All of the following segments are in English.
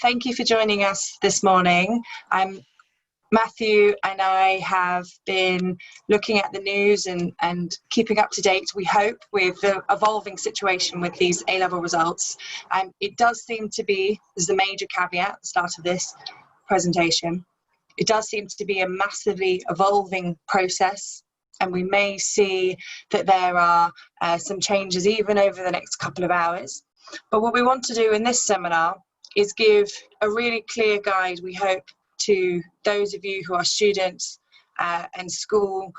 Thank you for joining us this morning. Matthew and I have been looking at the news and keeping up to date, we hope, with the evolving situation with these A-level results. It does seem to be, there's the major caveat at the start of this presentation, it does seem to be a massively evolving process, and we may see that there are some changes even over the next couple of hours. But what we want to do in this seminar is give a really clear guide, we hope, to those of you who are students and schools,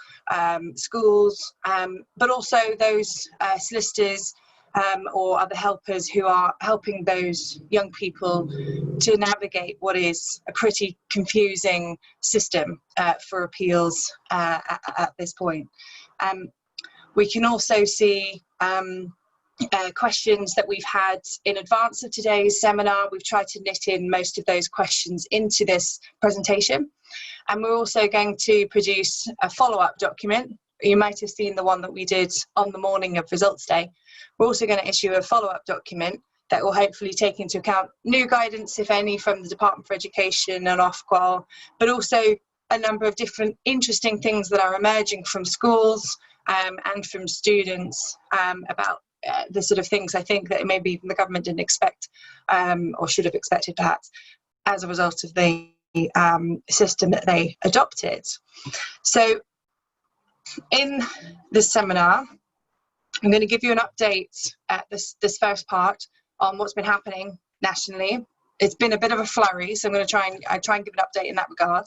but also those solicitors or other helpers who are helping those young people to navigate what is a pretty confusing system for appeals at this point. We can also see questions that we've had in advance of today's seminar. We've tried to knit in most of those questions into this presentation, and we're also going to produce a follow-up document. You might have seen the one that we did on the morning of results day. We're also going to issue a follow-up document that will hopefully take into account new guidance, if any, from the Department for Education and Ofqual, but also a number of different interesting things that are emerging from schools and from students about the sort of things I think that maybe the government didn't expect or should have expected perhaps as a result of the system that they adopted. So in this seminar, I'm going to give you an update at this first part on what's been happening nationally. It's been a bit of a flurry, so I'm going to try and give an update in that regard.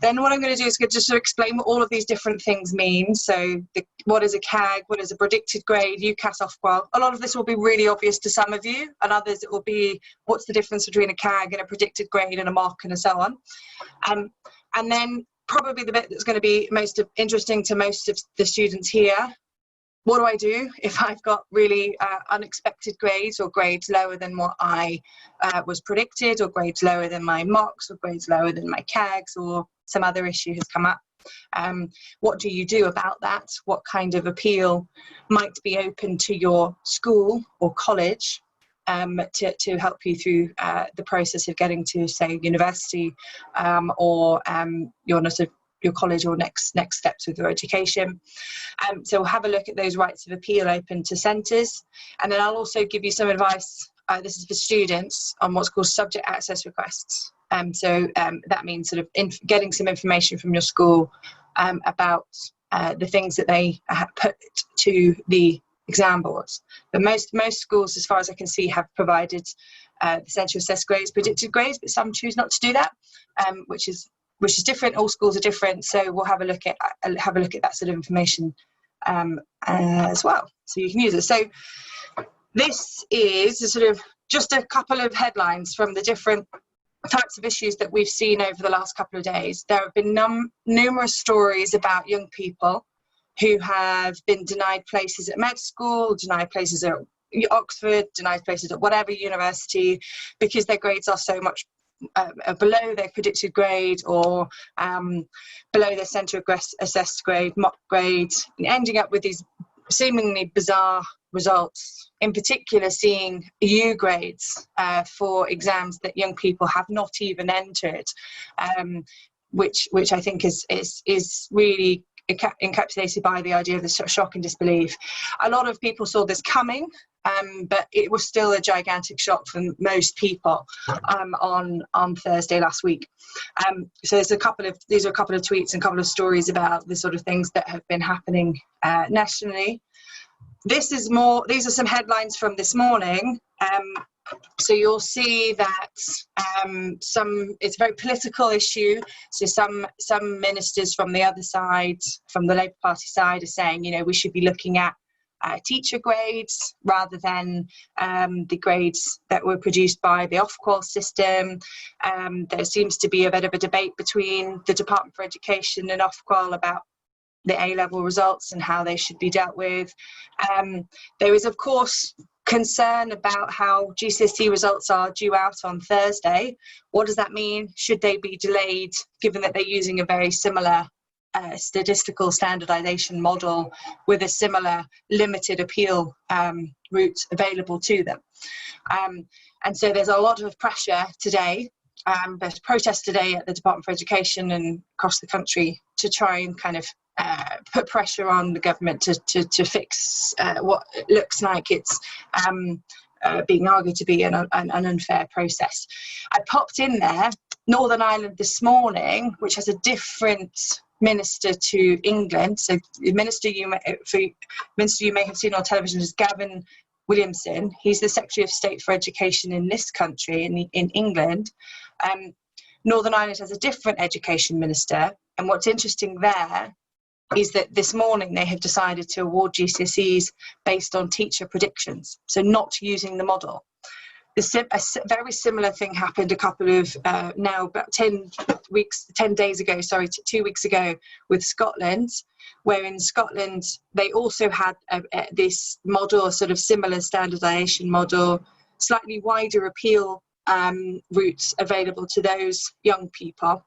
Then what I'm going to do is just to explain what all of these different things mean. So what is a CAG, what is a predicted grade, UCAS, Ofqual. A lot of this will be really obvious to some of you, and others it will be what's the difference between a CAG and a predicted grade and a mock and so on. And then probably the bit that's going to be most interesting to most of the students here, what do I do if I've got really unexpected grades or grades lower than what I was predicted, or grades lower than my mocks, or grades lower than my CAGs, or some other issue has come up? What do you do about that? What kind of appeal might be open to your school or college to help you through the process of getting to, say, university or your college or next steps with your education? So we'll have a look at those rights of appeal open to centres, and then I'll also give you some advice, this is for students, on what's called subject access requests. So that means sort of getting some information from your school about the things that they put to the exam boards. But most schools, as far as I can see, have provided the central assessed grades, predicted grades, but some choose not to do that, which is different. All schools are different, so we'll have a look at that sort of information as well, so you can use it. So this is a sort of just a couple of headlines from the different types of issues that we've seen over the last couple of days. There have been numerous stories about young people who have been denied places at med school, denied places at Oxford, denied places at whatever university, because their grades are so much below their predicted grade or below their centre assessed grade, mock grades, and ending up with these seemingly bizarre results, in particular seeing U grades for exams that young people have not even entered, which I think is really encapsulated by the idea of the shock and disbelief. A lot of people saw this coming, but it was still a gigantic shock for most people on Thursday last week. So these are a couple of tweets and a couple of stories about the sort of things that have been happening nationally. These are some headlines from this morning. So you'll see that it's a very political issue. So some ministers from the other side, from the Labour Party side, are saying, we should be looking at teacher grades rather than the grades that were produced by the Ofqual system. There seems to be a bit of a debate between the Department for Education and Ofqual about the A-level results and how they should be dealt with. There is, of course, concern about how GCSE results are due out on Thursday. What does that mean? Should they be delayed, given that they're using a very similar statistical standardization model with a similar limited appeal route available to them. And so there's a lot of pressure today. There's protests today at the Department for Education and across the country to try and kind of put pressure on the government to fix what looks like it's being argued to be an unfair process. I popped in there Northern Ireland this morning, which has a different minister to England. So the minister you may have seen on television is Gavin Williamson. He's the Secretary of State for Education in this country, in England. Northern Ireland has a different education minister, and what's interesting there is that this morning they have decided to award GCSEs based on teacher predictions, so not using the model. A very similar thing happened a couple of, now about 2 weeks ago with Scotland, where in Scotland they also had this model, a sort of similar standardisation model, slightly wider appeal routes available to those young people.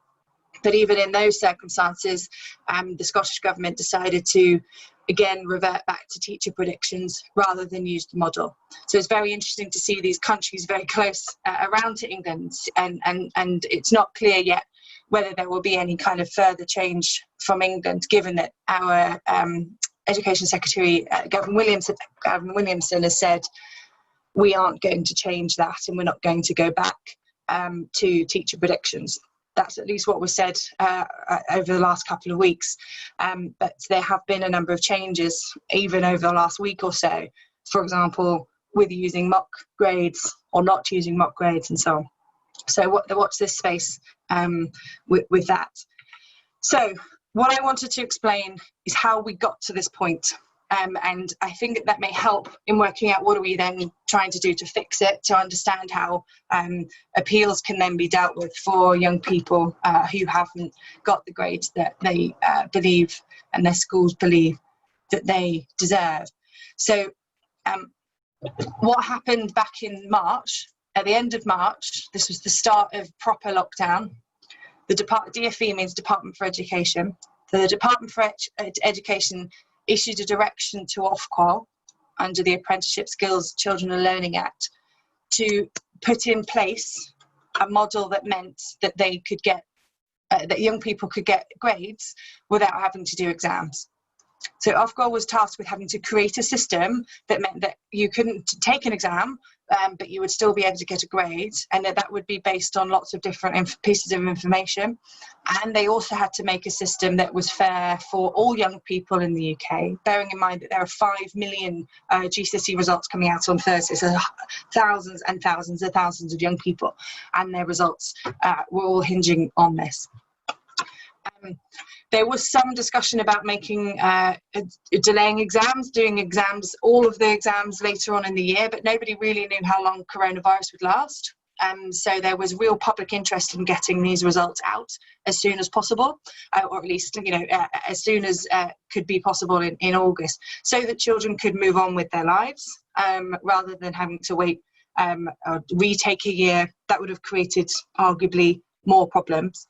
But even in those circumstances, the Scottish Government decided to, again, revert back to teacher predictions rather than use the model. So it's very interesting to see these countries very close around to England, and it's not clear yet whether there will be any kind of further change from England, given that our Education Secretary, Gavin Williamson has said, we aren't going to change that and we're not going to go back to teacher predictions. That's at least what was said over the last couple of weeks. But there have been a number of changes even over the last week or so, for example, with using mock grades or not using mock grades and so on. So watch this space with that. So what I wanted to explain is how we got to this point. And I think that may help in working out what are we then trying to do to fix it, to understand how appeals can then be dealt with for young people who haven't got the grades that they believe and their schools believe that they deserve. So what happened back in March, at the end of March, this was the start of proper lockdown. The DFE means Department for Education. The Department for Education issued a direction to Ofqual under the Apprenticeship Skills Children and Learning Act to put in place a model that meant that they could get that young people could get grades without having to do exams. So Ofqual was tasked with having to create a system that meant that you couldn't take an exam, but you would still be able to get a grade, and that would be based on lots of different pieces of information. And they also had to make a system that was fair for all young people in the UK, bearing in mind that there are 5 million GCSE results coming out on Thursday, so thousands and thousands and thousands of young people, and their results were all hinging on this. There was some discussion about making delaying exams, doing exams, all of the exams later on in the year, but nobody really knew how long coronavirus would last. So there was real public interest in getting these results out as soon as possible, or at least, as soon as could be possible in August, so that children could move on with their lives rather than having to wait or retake a year. That would have created arguably more problems.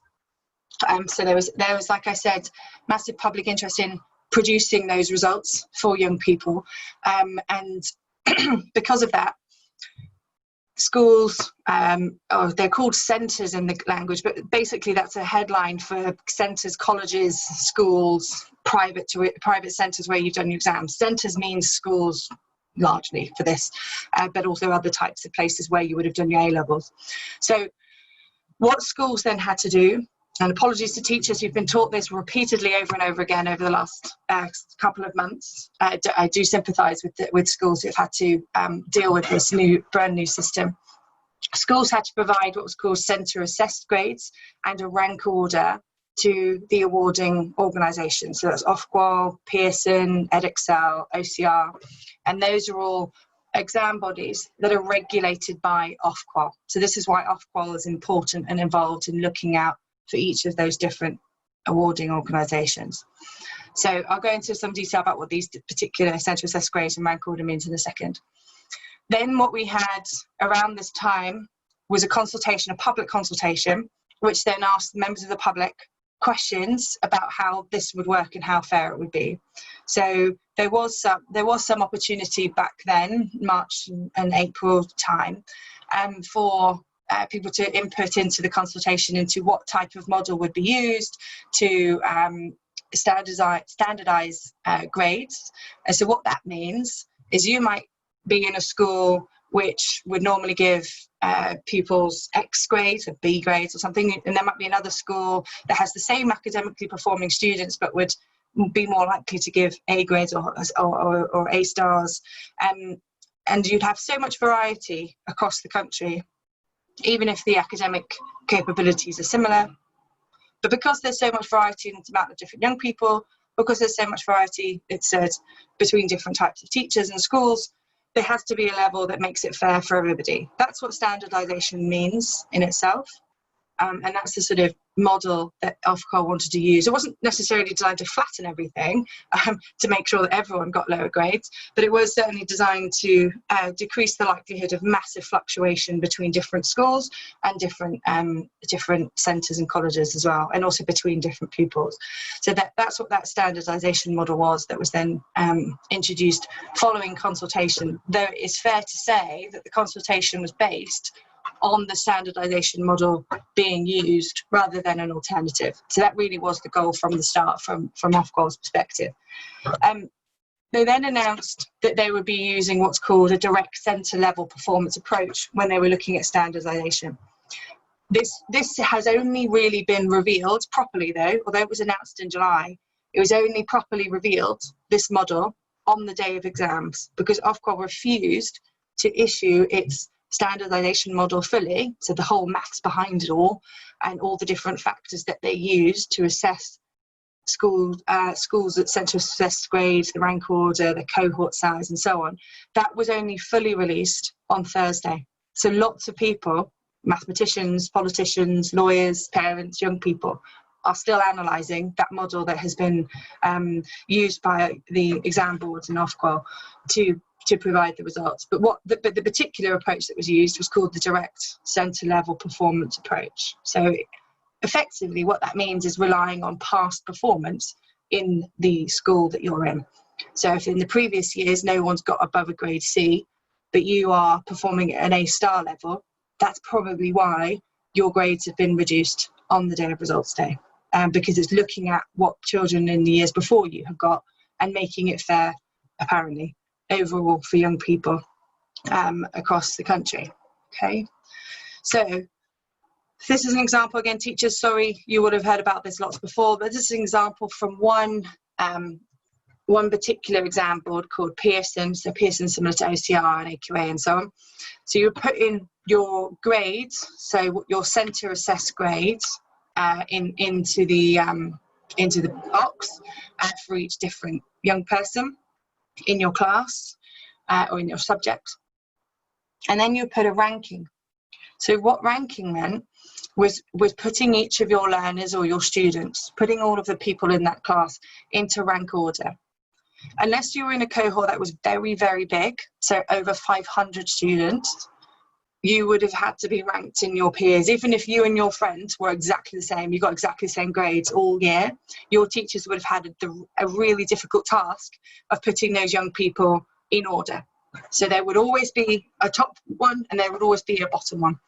So there was, like I said, massive public interest in producing those results for young people, and because of that, schools, they're called centres in the language, but basically that's a headline for centres, colleges, schools, private centres where you've done your exams. Centres means schools largely for this, but also other types of places where you would have done your A-levels. So what schools then had to do, and apologies to teachers who've been taught this repeatedly over and over again over the last couple of months. I do sympathise with schools who've had to deal with this brand new system. Schools had to provide what was called centre assessed grades and a rank order to the awarding organisation. So that's Ofqual, Pearson, Edexcel, OCR, and those are all exam bodies that are regulated by Ofqual. So this is why Ofqual is important and involved in looking out for each of those different awarding organisations. So I'll go into some detail about what these particular centre assessed grades and rank order means in a second. Then what we had around this time was a consultation, a public consultation, which then asked members of the public questions about how this would work and how fair it would be. So there was some opportunity back then, March and April time, for people to input into the consultation into what type of model would be used to standardize grades. And so what that means is you might be in a school which would normally give pupils X grades or B grades or something, and there might be another school that has the same academically performing students but would be more likely to give A grades or A stars, and you'd have so much variety across the country, even if the academic capabilities are similar. But because there's so much variety in the amount of different young people, because there's so much variety, it said, between different types of teachers and schools, there has to be a level that makes it fair for everybody. That's what standardization means in itself. And that's the sort of model that Ofqual wanted to use. It wasn't necessarily designed to flatten everything, to make sure that everyone got lower grades, but it was certainly designed to decrease the likelihood of massive fluctuation between different schools and different centres and colleges as well, and also between different pupils. So that's what that standardisation model was, that was then introduced following consultation, though it is fair to say that the consultation was based on the standardization model being used rather than an alternative. So that really was the goal from the start, from Ofqual's perspective. They then announced that they would be using what's called a direct centre level performance approach when they were looking at standardization. This has only really been revealed properly, though, although it was announced in July, it was only properly revealed, this model, on the day of exams, because Ofqual refused to issue its standardization model fully, so the whole maths behind it all and all the different factors that they use to assess schools at centre assessed grades, the rank order, the cohort size and so on. That was only fully released on Thursday. So lots of people, mathematicians, politicians, lawyers, parents, young people, are still analysing that model that has been used by the exam boards in Ofqual to provide the results. But the particular approach that was used was called the direct centre level performance approach. So effectively what that means is relying on past performance in the school that you're in. So if in the previous years no one's got above a grade C, but you are performing at an A star level, that's probably why your grades have been reduced on the day of results day, because it's looking at what children in the years before you have got and making it fair, apparently, overall for young people across the country. Okay, so this is an example, again, teachers, sorry, you would have heard about this lots before, but this is an example from one particular exam board called Pearson. So Pearson similar to OCR and AQA and so on. So you put in your grades, so your centre assessed grades into the box for each different young person in your class or in your subject, and then you put a ranking. So what ranking meant was putting each of your learners or your students, putting all of the people in that class into rank order. Unless you were in a cohort that was very, very big, so over 500 students, you would have had to be ranked in your peers. Even if you and your friends were exactly the same, you got exactly the same grades all year, your teachers would have had a really difficult task of putting those young people in order. So there would always be a top one and there would always be a bottom one.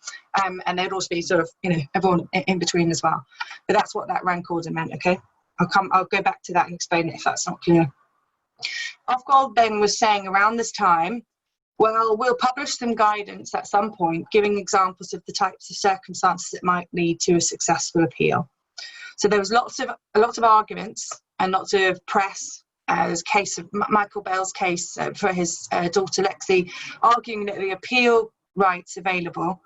And there would also be sort of, everyone in between as well. But that's what that rank order meant, okay? I'll go back to that and explain it if that's not clear. Ofqual then was saying around this time, well, we'll publish some guidance at some point, giving examples of the types of circumstances that might lead to a successful appeal. So there was lots of arguments and lots of press. As case of Michael Bell's case for his daughter Lexi, arguing that the appeal rights available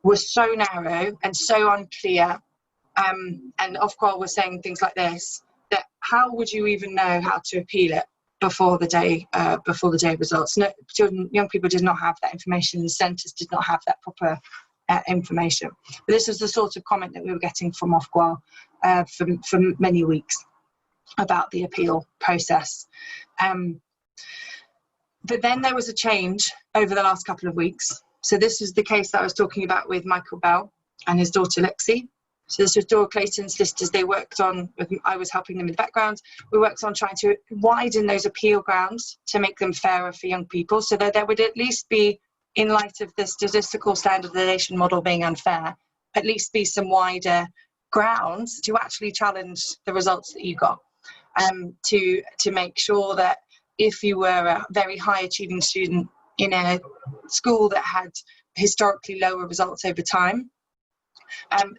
were so narrow and so unclear, and Ofqual was saying things like this, that how would you even know how to appeal it before the day results? No, young people did not have that information. The centres did not have that proper information. But this was the sort of comment that we were getting from Ofqual for many weeks about the appeal process. But then there was a change over the last couple of weeks. So this is the case that I was talking about with Michael Bell and his daughter Lexi. So this was Dora Clayton's solicitors. They worked on, I was helping them in the background. We worked on trying to widen those appeal grounds to make them fairer for young people, so that there would at least be, in light of the statistical standardization model being unfair, at least be some wider grounds to actually challenge the results that you got, to make sure that if you were a very high achieving student in a school that had historically lower results over time,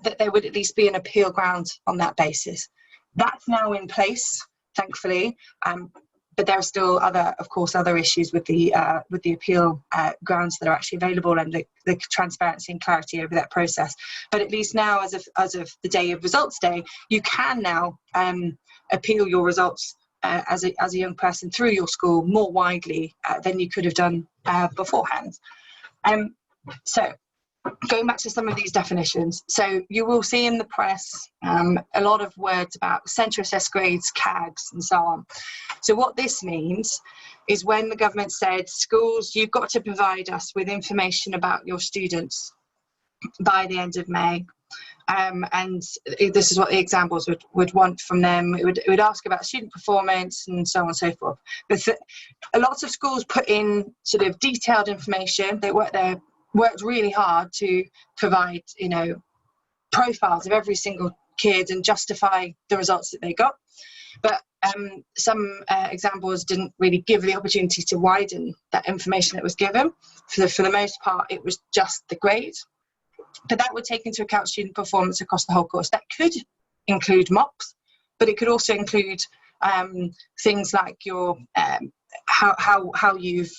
that there would at least be an appeal ground on that basis. That's now in place, thankfully, but there are still other issues with the appeal grounds that are actually available, and the transparency and clarity over that process. But at least now, as of the day of results day, you can now appeal your results as a young person through your school more widely than you could have done beforehand. So going back to some of these definitions, so you will see in the press a lot of words about centre assessed grades, CAGs, and so on. So what this means is when the government said, schools, you've got to provide us with information about your students by the end of May, and this is what the examples would want from them. It would ask about student performance and so on and so forth. But a lot of schools put in sort of detailed information. They worked really hard to provide, profiles of every single kid and justify the results that they got. But some examples didn't really give the opportunity to widen that information that was given. For the most part, it was just the grade. But that would take into account student performance across the whole course. That could include mocks, but it could also include things like your how you've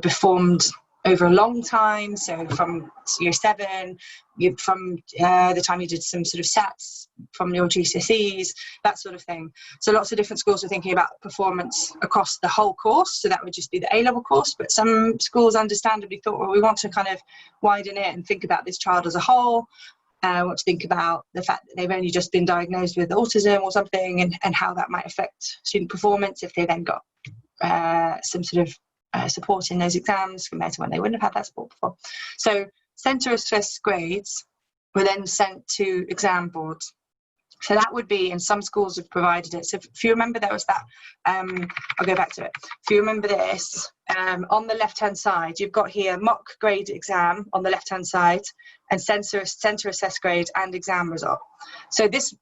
performed over a long time, so from year 7, from the time you did some sort of SATs, from your GCSEs, that sort of thing. So lots of different schools are thinking about performance across the whole course, so that would just be the A-level course, but some schools understandably thought, well, we want to kind of widen it and think about this child as a whole. Want to think about the fact that they've only just been diagnosed with autism or something, and how that might affect student performance if they then got some sort of support in those exams compared to when they wouldn't have had that support before. So centre assessed grades were then sent to exam boards. So that would be, and some schools have provided it. So if you remember, there was that, I'll go back to it. If you remember this, on the left-hand side, you've got here mock grade exam on the left-hand side, and centre assessed grade and exam result. So this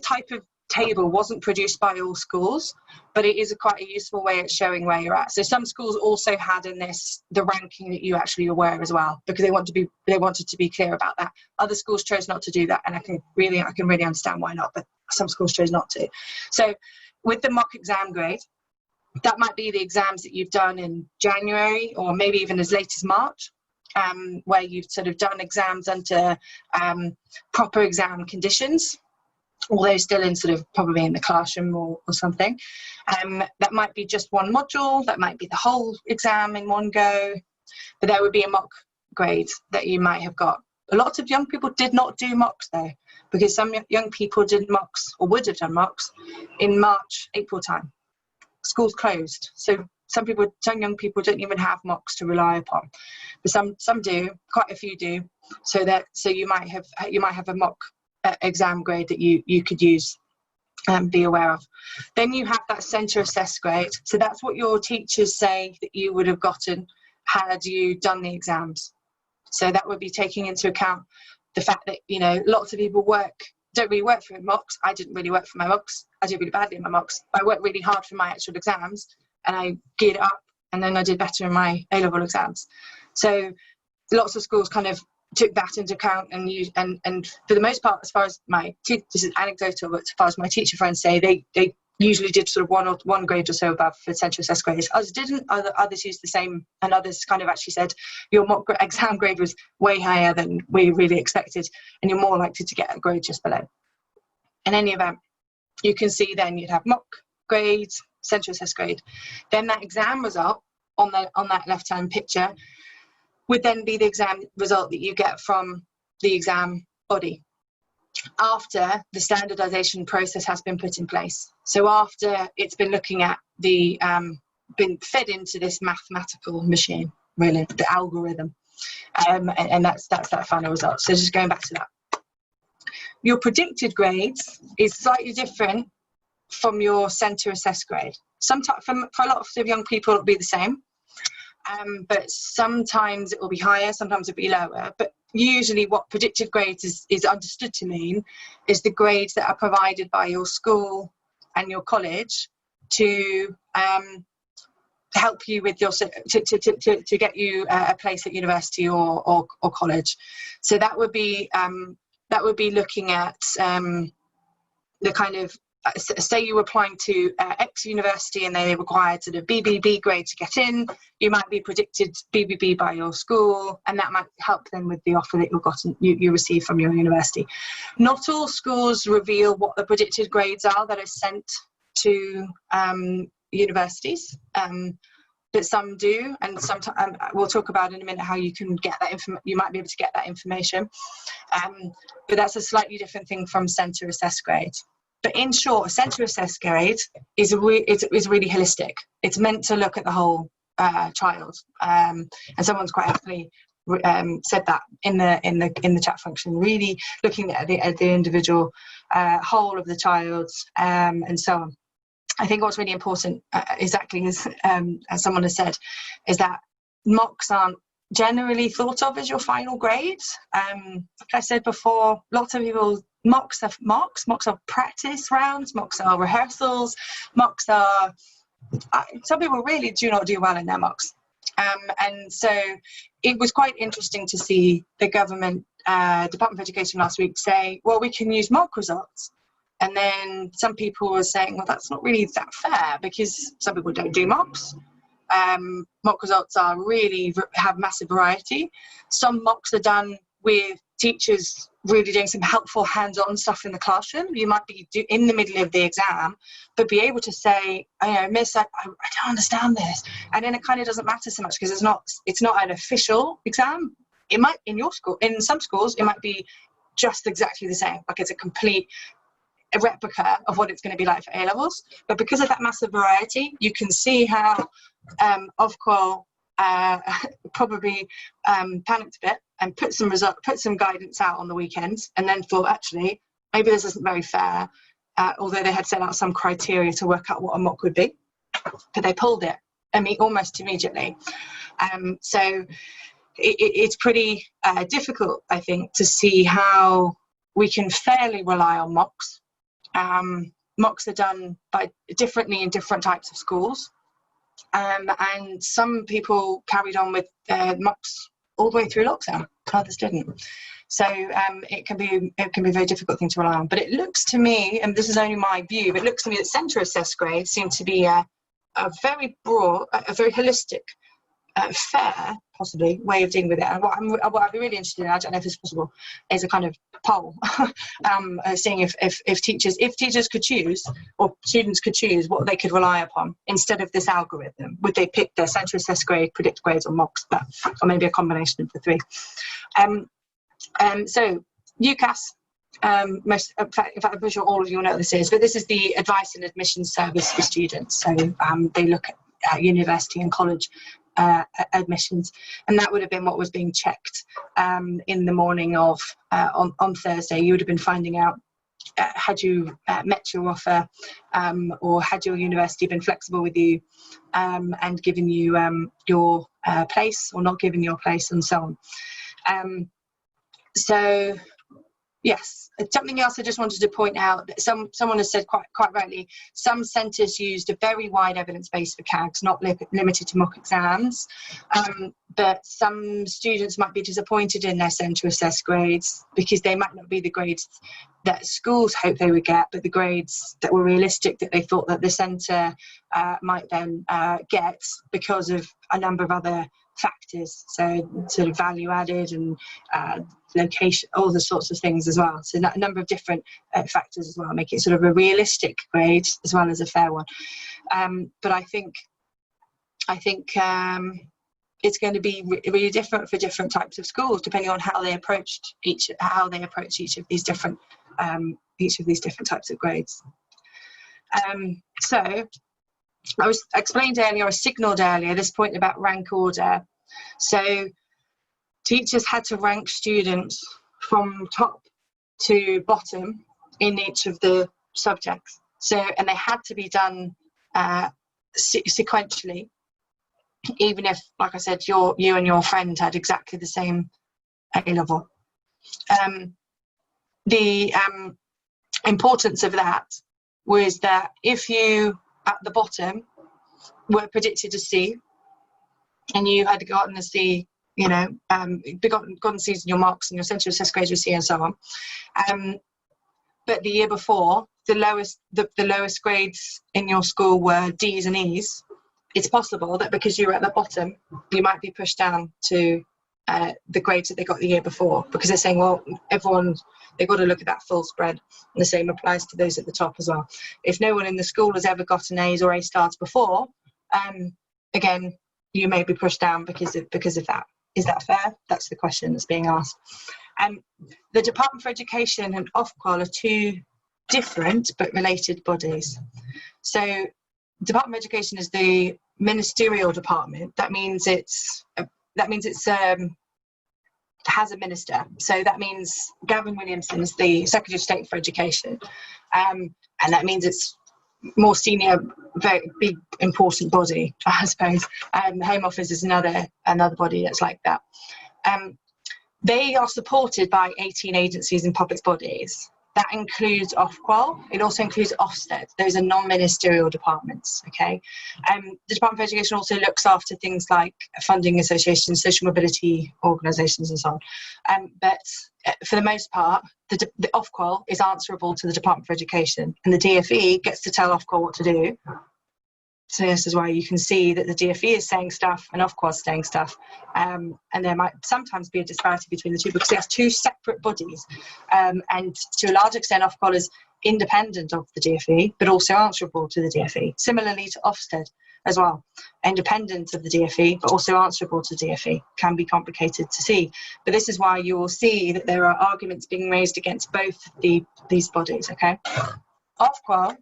type of table wasn't produced by all schools, but it is quite a useful way of showing where you're at. So some schools also had in this the ranking that you actually aware as well, because they wanted to be clear about that. Other schools chose not to do that, and I can really understand why not, but some schools chose not to. So with the mock exam grade, that might be the exams that you've done in January, or maybe even as late as March, where you've sort of done exams under proper exam conditions, although still in sort of probably in the classroom or something. That might be just one module, that might be the whole exam in one go, but there would be a mock grade that you might have got. A lot of young people did not do mocks though, because some young people did mocks, or would have done mocks, in March, April time. Schools closed, so some young people don't even have mocks to rely upon, but some do, quite a few do. So you might have a mock exam grade that you could use and be aware of. Then you have that centre assessed grade. So that's what your teachers say that you would have gotten had you done the exams. So that would be taking into account the fact that lots of people don't really work for mocks. I didn't really work for my mocks. I did really badly in my mocks. I worked really hard for my actual exams, and I geared it up, and then I did better in my A-level exams. So lots of schools kind of took that into account and used, and for the most part, as far as this is anecdotal, but as far as my teacher friends say, they usually did sort of one grade or so above for central assessed grades. Others didn't, others used the same, and others kind of actually said your mock exam grade was way higher than we really expected, and you're more likely to get a grade just below. In any event, you can see then you'd have mock grades, central assessed grade, then that exam result on that left-hand picture would then be the exam result that you get from the exam body after the standardization process has been put in place. So after it's been looking at been fed into this mathematical machine, really, the algorithm, and that's that final result. So just going back to that. your predicted grades is slightly different from your centre assessed grade. Sometimes, for a lot of young people, it'll be the same, but sometimes it will be higher, sometimes it'll be lower. But usually what predicted grades is understood to mean is the grades that are provided by your school and your college to help you with your to get you a place at university or college. So that would be looking at the kind of, say you were applying to X university and they required sort of BBB grade to get in. You might be predicted BBB by your school, and that might help them with the offer that you receive from your university. Not all schools reveal what the predicted grades are that are sent to universities, but some do, and sometimes we'll talk about in a minute how you can get that you might be able to get that information, but that's a slightly different thing from centre assessed grades. But in short, a centre assessed grade is really holistic. It's meant to look at the whole child, and someone's quite aptly said that in the chat function, really looking at the individual whole of the child, and so on. I think what's really important, exactly as someone has said, is that mocks aren't generally thought of as your final grades. Like I said before, lots of people, mocks are practice rounds, mocks are rehearsals, mocks are, some people really do not do well in their mocks. And so it was quite interesting to see the government, Department of Education last week say, well, we can use mock results. And then some people were saying, well, that's not really that fair, because some people don't do mocks. Mock results have massive variety. Some mocks are done with teachers really doing some helpful hands-on stuff in the classroom. You might be in the middle of the exam, but be able to say, Miss, I don't understand this. And then it kind of doesn't matter so much, because it's not an official exam. It might, in your school, in some schools, it might be just exactly the same. Like it's a replica of what it's going to be like for A-levels, but because of that massive variety, you can see how Ofqual probably panicked a bit and put some guidance out on the weekends, and then thought, actually, maybe this isn't very fair, although they had set out some criteria to work out what a mock would be, but they pulled it almost immediately. So it's pretty difficult, I think, to see how we can fairly rely on mocks. Mocks are done differently in different types of schools, and some people carried on with mocks all the way through lockdown, others didn't. So it can be a very difficult thing to rely on. But it looks to me, and this is only my view, but it looks to me that centre assessed grades seem to be a very broad, a very holistic, fair, possibly, way of dealing with it. And what I'd be really interested in, I don't know if it's possible, is a kind of poll, seeing if teachers could choose, or students could choose what they could rely upon instead of this algorithm. Would they pick their centre assessed grade, predicted grades, or mocks, or maybe a combination of the three? So UCAS, in fact, I'm sure all of you know what this is, but this is the advice and admissions service for students. So they look at university and college admissions, and that would have been what was being checked in the morning of on Thursday. You would have been finding out had you met your offer, or had your university been flexible with you and given you your place, or not given your place, and so on. So yes, something else I just wanted to point out, that someone has said quite rightly, some centres used a very wide evidence base for CAGs, not limited to mock exams, but some students might be disappointed in their centre assessed grades, because they might not be the grades that schools hoped they would get, but the grades that were realistic, that they thought that the centre might then get, because of a number of other factors, so sort of value added and location, all the sorts of things as well. So a number of different factors as well, make it sort of a realistic grade as well as a fair one. But I think it's going to be really different for different types of schools, depending on how they approach each of these different types of grades. So I signalled earlier this point about rank order. So teachers had to rank students from top to bottom in each of the subjects. So, and they had to be done sequentially, even if, like I said, you and your friend had exactly the same A level. The importance of that was that if you at the bottom were predicted a C, and you had gotten a C, you know, gotten C's in your marks and your central assessed grades were C and so on. But the year before, the lowest grades in your school were D's and E's. It's possible that because you were at the bottom, you might be pushed down to the grades that they got the year before, because they're saying, well, they've got to look at that full spread, and the same applies to those at the top as well. If no one in the school has ever gotten A's or A stars before, again, you may be pushed down because of that. Is that fair? That's the question that's being asked. The Department for Education and Ofqual are two different but related bodies. So Department of Education is the ministerial department. That means it's has a minister. So that means Gavin Williamson is the Secretary of State for Education, and that means it's more senior, very big, important body, I suppose. Home Office is another body that's like that. They are supported by 18 agencies and public bodies. That includes Ofqual. It also includes Ofsted. Those are non-ministerial departments, okay? The Department for Education also looks after things like funding associations, social mobility organisations and so on. But for the most part, the Ofqual is answerable to the Department for Education, and the DfE gets to tell Ofqual what to do. So this is why you can see that the DfE is saying stuff and Ofqual is saying stuff. And there might sometimes be a disparity between the two because they have two separate bodies. And to a large extent, Ofqual is independent of the DfE, but also answerable to the DfE. Similarly to Ofsted as well. Independent of the DfE, but also answerable to DfE. Can be complicated to see. But this is why you will see that there are arguments being raised against both these bodies, okay? Ofqual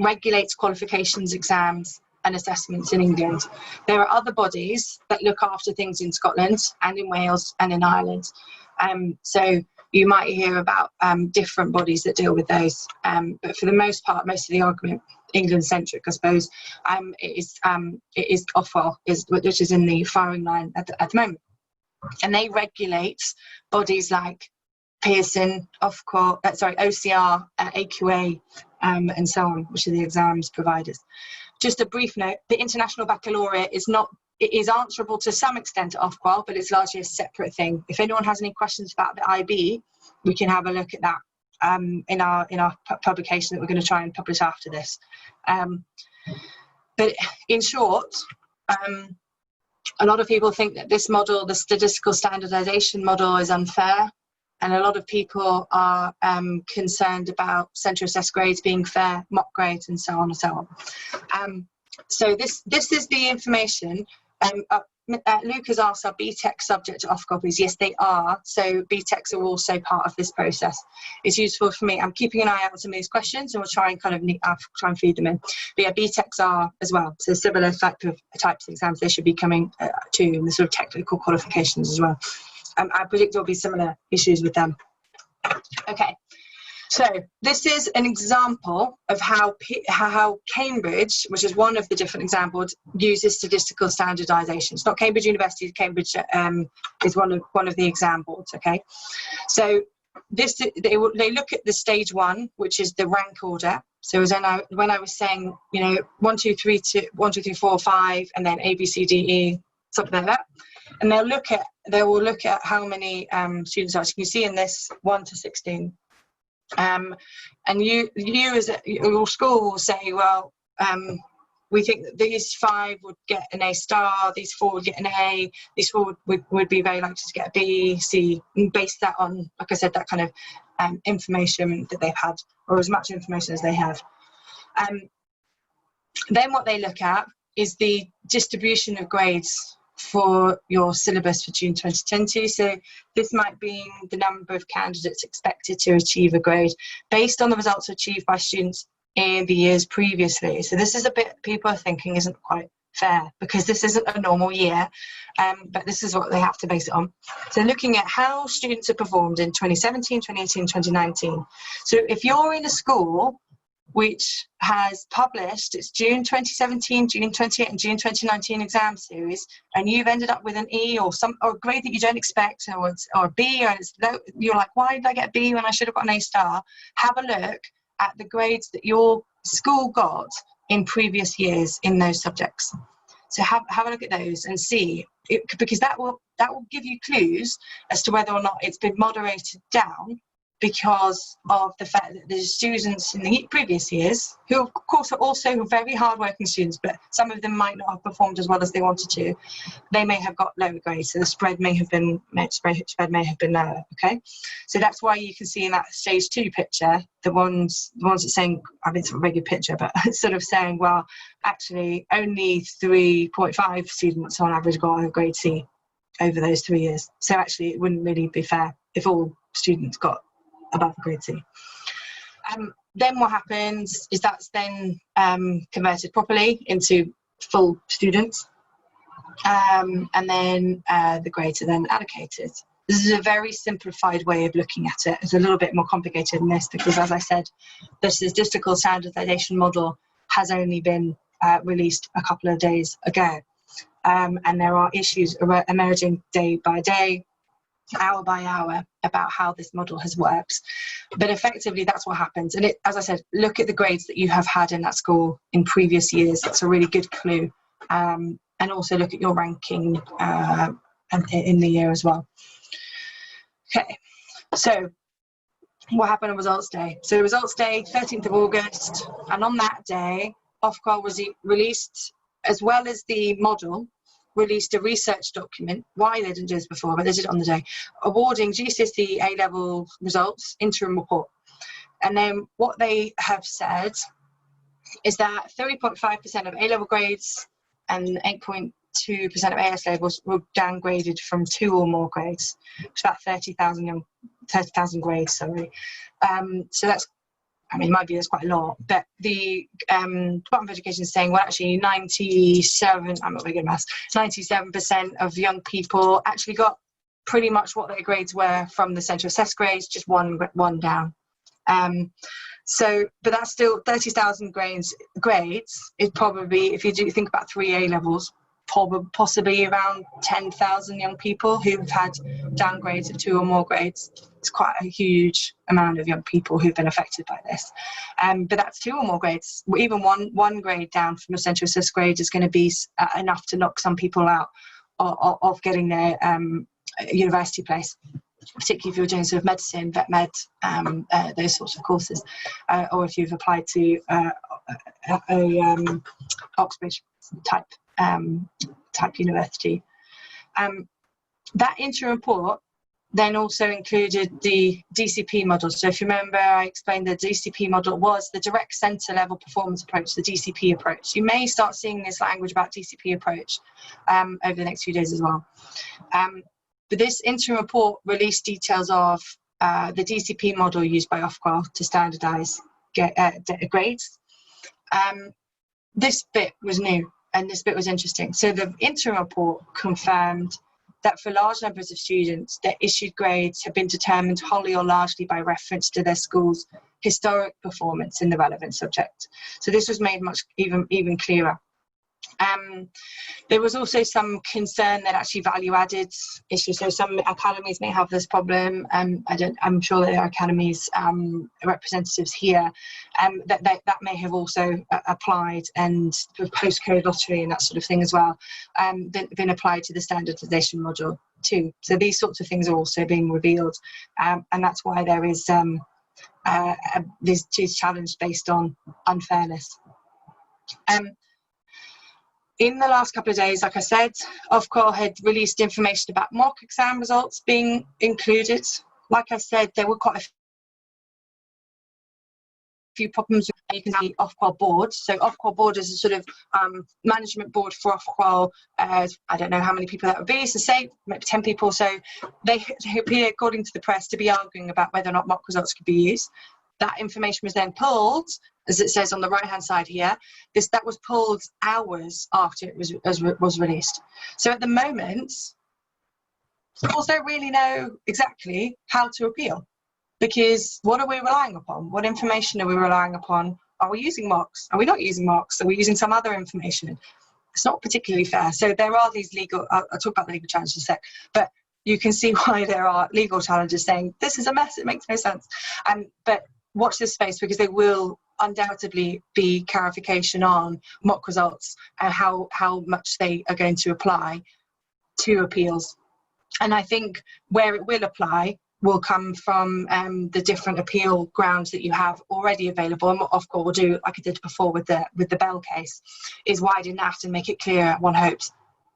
regulates qualifications, exams and assessments in England. There are other bodies that look after things in Scotland and in Wales and in Ireland. So you might hear about different bodies that deal with those. But for the most part, most of the argument, England-centric, I suppose, it is Ofqual, which is in the firing line at the moment. And they regulate bodies like Pearson, Ofqual, OCR, AQA, and so on, which are the exams providers. Just a brief note, the International Baccalaureate it is answerable to some extent to Ofqual, but it's largely a separate thing. If anyone has any questions about the IB, we can have a look at that in our publication that we're going to try and publish after this. But in short, a lot of people think that this model, the statistical standardization model, is unfair. And a lot of people are concerned about central assessed grades being fair, mock grades, and so on and so on. So this is the information. Luke has asked, are BTEC subject to off copies? Yes, they are. So BTECs are also part of this process. It's useful for me. I'm keeping an eye out on some of these questions, and we'll try and try and feed them in. But yeah, BTECs are as well. So similar types of exams they should be coming to, in the sort of technical qualifications as well. I predict there'll be similar issues with them. Okay, so this is an example of how Cambridge, which is one of the different examples, uses statistical standardization. It's not Cambridge University, Cambridge is one of the examples, okay? So they look at the stage 1, which is the rank order. So when I was saying, 1, 2, 3, 4, 5, and then A, B, C, D, E, something like that. And they will look at how many students are. So you can see in this 1 to 16. And you as your school will say, well, we think that these 5 would get an A star, these 4 would get an A, these 4 would be very likely to get a B, C, and base that on, like I said, that kind of information that they've had, or as much information as they have. Then what they look at is the distribution of grades for your syllabus for June 2020. So this might be the number of candidates expected to achieve a grade based on the results achieved by students in the years previously. So this is a bit people are thinking isn't quite fair because this isn't a normal year, but this is what they have to base it on. So looking at how students have performed in 2017, 2018, 2019. So if you're in a school which has published its June 2017, June 2018 and June 2019 exam series, and you've ended up with an E or a grade that you don't expect, or a B, or it's low, you're like, why did I get a B when I should have got an A star? Have a look at the grades that your school got in previous years in those subjects. So have a look at those and see, because that will give you clues as to whether or not it's been moderated down because of the fact that the students in the previous years, who of course are also very hard-working students, but some of them might not have performed as well as they wanted to, they may have got lower grades, so the spread may have been lower. Okay, so that's why you can see in that stage 2 picture, the ones that's saying, I mean, it's a very good picture, but it's sort of saying, well, actually only 3.5 students on average got a grade C over those 3 years. So actually it wouldn't really be fair if all students got above grade C. Then what happens is that's then converted properly into full students, and then the grades are then allocated. This is a very simplified way of looking at it. It's a little bit more complicated than this because, as I said, the statistical standardization model has only been released a couple of days ago, and there are issues emerging day by day, hour by hour, about how this model has worked. But effectively that's what happens. And as I said, look at the grades that you have had in that school in previous years. That's a really good clue. And also look at your ranking in the year as well. Okay, so what happened on results day? So results day, 13th of August, and on that day Ofqual was released, as well as the model, released a research document. Why they didn't do this before, but they did it on the day, awarding GCSE A-level results interim report. And then what they have said is that 30.5% of A-level grades and 8.2% of AS levels were downgraded from 2 or more grades. It's about 30,000 grades, sorry. So that's, I mean, it might be that's quite a lot, but the Department of Education is saying, well, actually 97, I'm not very good at maths, 97% of young people actually got pretty much what their grades were from the central assessed grades, just one down. So, but that's still 30,000 grades is probably, if you do think about 3 A levels, possibly around 10,000 young people who've had downgrades of 2 or more grades. It's quite a huge amount of young people who've been affected by this. But that's 2 or more grades. Even one grade down from your central assessed grade is going to be enough to knock some people out of getting their university place, particularly if you're doing sort of medicine, vet med, those sorts of courses, or if you've applied to a Oxbridge type university. That interim report then also included the DCP model. So if you remember, I explained the DCP model was the direct centre level performance approach, the DCP approach. You may start seeing this language about DCP approach over the next few days as well. But this interim report released details of the DCP model used by Ofqual to standardise grades. This bit was new and this bit was interesting. So the interim report confirmed that for large numbers of students, their issued grades have been determined wholly or largely by reference to their school's historic performance in the relevant subject. So this was made much even clearer. There was also some concern that actually value-added issues. So some academies may have this problem. I'm sure there are academies representatives here that may have also applied, and postcode lottery and that sort of thing as well, been applied to the standardisation module too. So these sorts of things are also being revealed, and that's why there is this challenge based on unfairness. In the last couple of days, like I said, Ofqual had released information about mock exam results being included. Like I said, there were quite a few problems. You can see Ofqual board. So Ofqual board is a sort of management board for Ofqual. I don't know how many people that would be, so say maybe 10 people. So they appear, according to the press, to be arguing about whether or not mock results could be used. that information was then pulled, as it says on the right hand side here, that was pulled hours after it was released. So at the moment, schools don't really know exactly how to appeal, because what are we relying upon? What information are we relying upon? Are we using mocks? Are we not using mocks? Are we using some other information? It's not particularly fair. So there are these legal, I'll talk about the legal challenges in a sec, but you can see why there are legal challenges saying this is a mess, it makes no sense. But watch this space, because there will undoubtedly be clarification on mock results and how much they are going to apply to appeals. And I think where it will apply will come from the different appeal grounds that you have already available. And what Ofqual will do, like I did before with the Bell case, is widen that and make it clear, one hopes,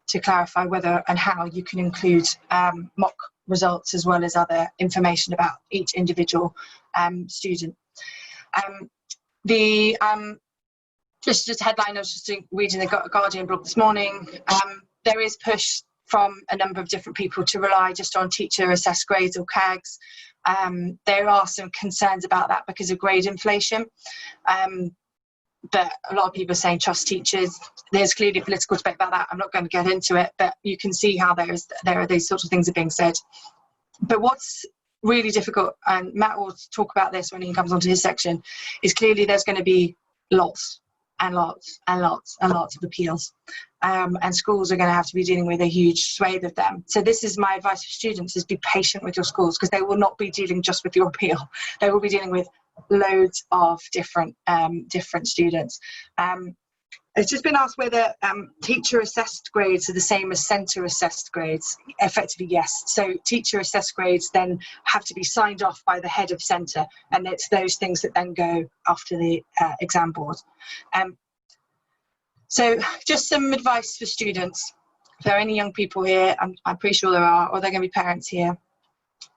to clarify whether and how you can include mock results as well as other information about each individual student. Just headline, I was just reading the Guardian blog this morning. There is push from a number of different people to rely just on teacher assessed grades or CAGs. There are some concerns about that because of grade inflation. But a lot of people are saying trust teachers. There's clearly political debate about that. I'm not going to get into it, but you can see how there are these sorts of things are being said. But what's really difficult, and Matt will talk about this when he comes onto his section, is clearly there's going to be lots and lots and lots and lots of appeals. And schools are going to have to be dealing with a huge swathe of them. So this is my advice for students, is be patient with your schools, because they will not be dealing just with your appeal. They will be dealing with loads of different students. It's just been asked whether teacher assessed grades are the same as centre assessed grades. Effectively, yes. So teacher assessed grades then have to be signed off by the head of centre, and it's those things that then go after the exam board. So just some advice for students. If there are any young people here, I'm pretty sure there are, or there are going to be parents here.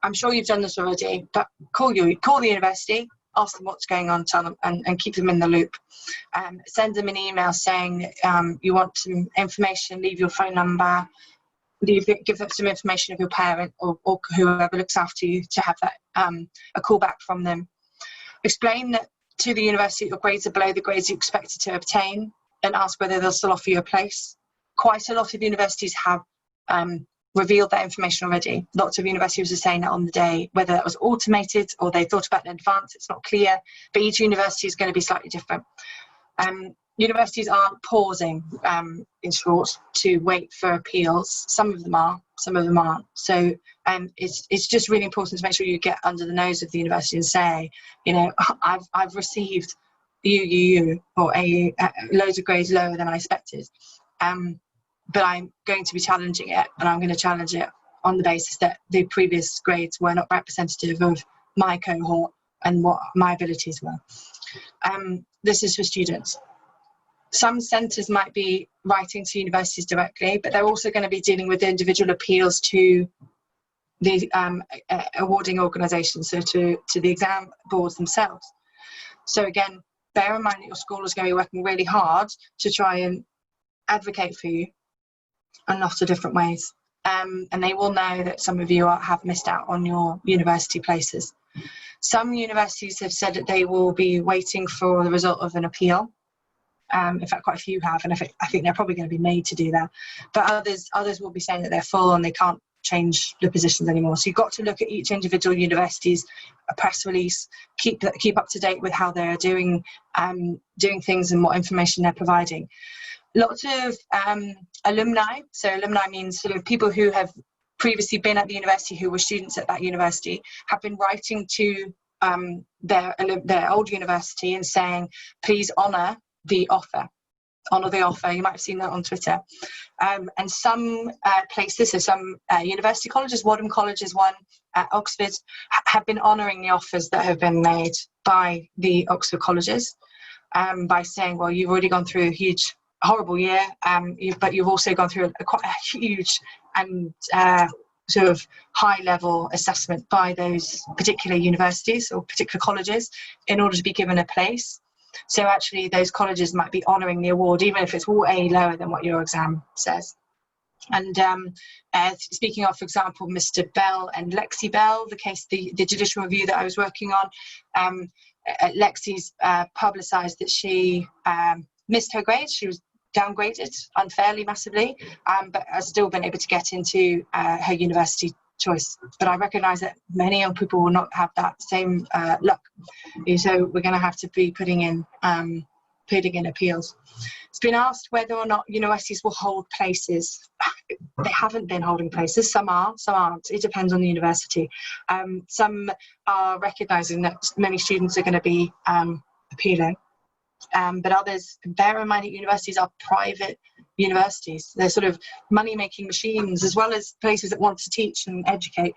I'm sure you've done this already, but call the university, ask them what's going on, tell them, and keep them in the loop. Send them an email saying you want some information, leave your phone number, give them some information of your parent or whoever looks after you to have that a call back from them. Explain that to the university your grades are below the grades you expected to obtain, and ask whether they'll still offer you a place. Quite a lot of universities have revealed that information already. Lots of universities are saying that on the day, whether that was automated or they thought about it in advance, it's not clear, but each university is going to be slightly different. Universities aren't pausing, in short, to wait for appeals. Some of them are, some of them aren't. So it's just really important to make sure you get under the nose of the university and say, you know, I've received or loads of grades lower than I expected. But I'm going to be challenging it, and I'm going to challenge it on the basis that the previous grades were not representative of my cohort and what my abilities were. This is for students. Some centres might be writing to universities directly, but they're also going to be dealing with individual appeals to the awarding organisations, so to the exam boards themselves. So again, bear in mind that your school is going to be working really hard to try and advocate for you in lots of different ways. And they will know that some of you have missed out on your university places. Some universities have said that they will be waiting for the result of an appeal. In fact, quite a few have, and I think they're probably going to be made to do that. But others will be saying that they're full and they can't change the positions anymore. So you've got to look at each individual university's press release, keep up to date with how they're doing things and what information they're providing. Lots of alumni, so alumni means sort of people who have previously been at the university, who were students at that university, have been writing to their old university and saying, please honour the offer. Honour the offer. You might have seen that on Twitter. And some places, so some university colleges, Wadham College is one, Oxford, have been honouring the offers that have been made by the Oxford colleges by saying, well, you've already gone through a horrible year, but you've also gone through quite a huge and sort of high-level assessment by those particular universities or particular colleges in order to be given a place. So actually those colleges might be honouring the award, even if it's way lower than what your exam says. And speaking of, for example, Mr. Bell and Lexi Bell, the case, the judicial review that I was working on, Lexi's publicised that she missed her grades. She was downgraded unfairly, massively, but has still been able to get into her university choice. But I recognise that many young people will not have that same luck. So we're going to have to be putting in appeals. It's been asked whether or not universities will hold places. They haven't been holding places. Some are, some aren't. It depends on the university. Some are recognising that many students are going to be appealing. But others, bear in mind that universities are private universities. They're sort of money-making machines, as well as places that want to teach and educate.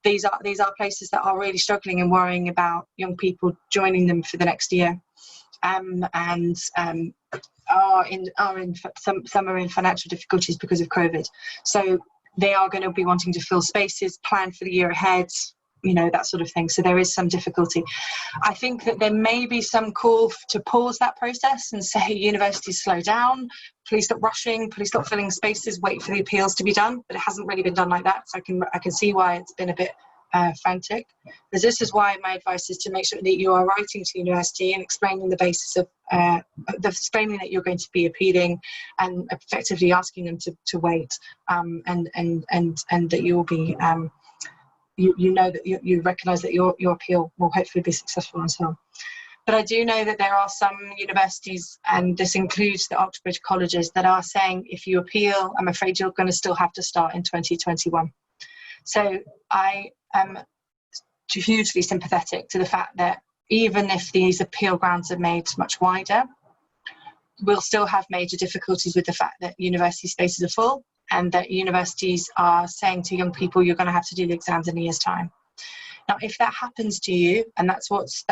These are places that are really struggling and worrying about young people joining them for the next year. Some are in financial difficulties because of COVID. So they are going to be wanting to fill spaces, plan for the year ahead, that sort of thing. So there is some difficulty. I think that there may be some call to pause that process and say, universities, slow down, please stop rushing, please stop filling spaces, wait for the appeals to be done. But it hasn't really been done like that. So I can see why it's been a bit frantic. Because this is why my advice is to make sure that you are writing to the university and explaining the basis of explaining that you're going to be appealing and effectively asking them to wait, and that you will be you know that you recognise that your appeal will hopefully be successful and so on. But I do know that there are some universities, and this includes the Oxbridge colleges, that are saying if you appeal, I'm afraid you're going to still have to start in 2021. So I am hugely sympathetic to the fact that even if these appeal grounds are made much wider, we'll still have major difficulties with the fact that university spaces are full, and that universities are saying to young people, you're going to have to do the exams in a year's time. Now, if that happens to you, and that's what's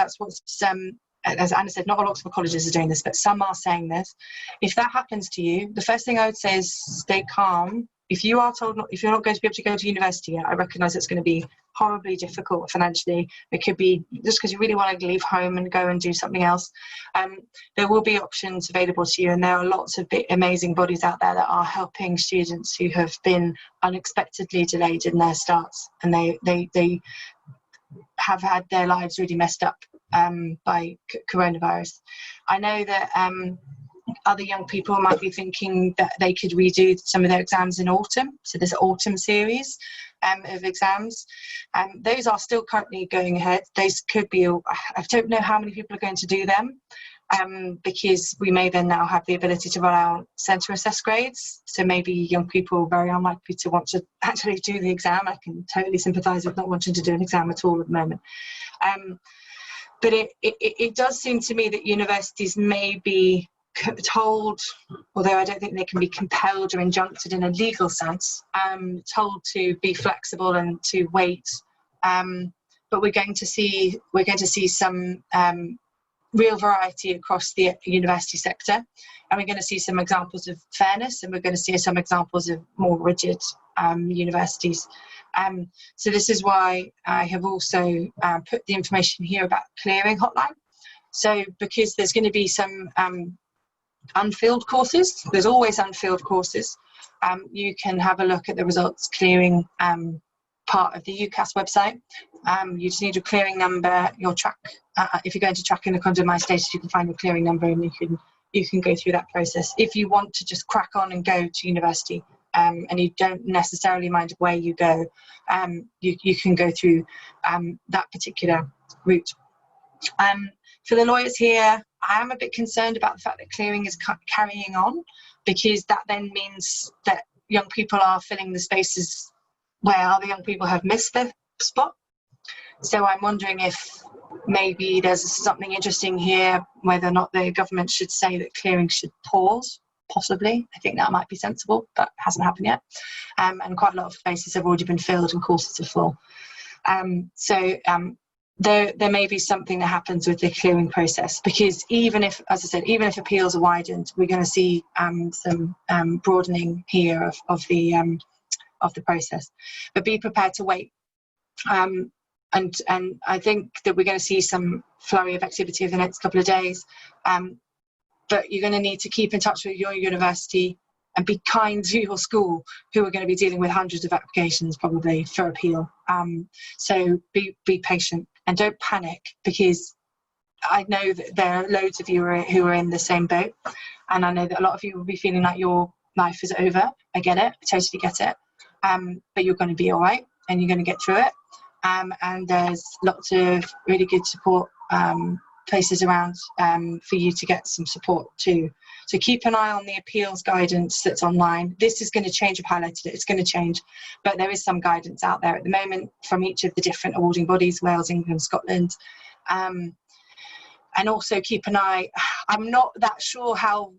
as Anna said, not all Oxford colleges are doing this, but some are saying this. If that happens to you, the first thing I would say is stay calm. If you are told if you're not going to be able to go to university yet, I recognise it's going to be horribly difficult financially. It could be just because you really want to leave home and go and do something else. There will be options available to you, and there are lots of amazing bodies out there that are helping students who have been unexpectedly delayed in their starts, and they have had their lives really messed up by coronavirus. I know that other young people might be thinking that they could redo some of their exams in autumn. So there's an autumn series of exams. Those are still currently going ahead. Those could be, I don't know how many people are going to do them, because we may then now have the ability to roll out centre assessed grades. So maybe young people are very unlikely to want to actually do the exam. I can totally sympathise with not wanting to do an exam at all at the moment. But it does seem to me that universities may be told, although I don't think they can be compelled or injuncted in a legal sense, told to be flexible and to wait. But we're going to see some real variety across the university sector, and we're going to see some examples of fairness, and we're going to see some examples of more rigid universities. So this is why I have also put the information here about clearing hotline. So because there's going to be some unfilled courses, there's always unfilled courses, you can have a look at the results clearing part of the UCAS website. You just need your clearing number, your track. If you're going to track in the condominium status, you can find your clearing number, and you can go through that process. If you want to just crack on and go to university, and you don't necessarily mind where you go, you can go through that particular route. For the lawyers here, I am a bit concerned about the fact that clearing is carrying on, because that then means that young people are filling the spaces where other young people have missed their spot. So I'm wondering if maybe there's something interesting here, whether or not the government should say that clearing should pause, possibly. I think that might be sensible, but hasn't happened yet. And quite a lot of spaces have already been filled and courses are full. There may be something that happens with the clearing process, because even if, as I said, even if appeals are widened, we're going to see some broadening here of the process. But be prepared to wait. And I think that we're going to see some flurry of activity over the next couple of days. But you're going to need to keep in touch with your university, and be kind to your school, who are going to be dealing with hundreds of applications probably for appeal. So be patient and don't panic, because I know that there are loads of you who are in the same boat, and I know that a lot of you will be feeling like your life is over. I get it, I totally get it, but you're going to be all right, and you're going to get through it. And there's lots of really good support places around for you to get some support too. So keep an eye on the appeals guidance that's online. This is going to change. I've highlighted it. It's going to change, but there is some guidance out there at the moment from each of the different awarding bodies, Wales, England, Scotland. And also keep an eye. I'm not that sure how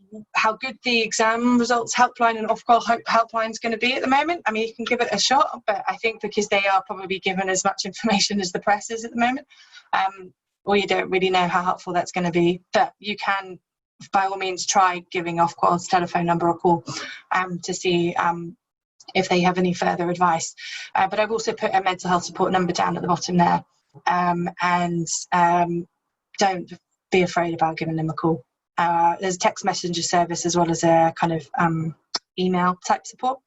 good the exam results helpline and Ofqual helpline is going to be at the moment. I mean, you can give it a shot, but I think because they are probably given as much information as the press is at the moment, or you don't really know how helpful that's going to be. But you can, by all means, try giving Ofqual's telephone number a call to see if they have any further advice. But I've also put a mental health support number down at the bottom there, and don't be afraid about giving them a call. There's a text messenger service as well as a kind of email type support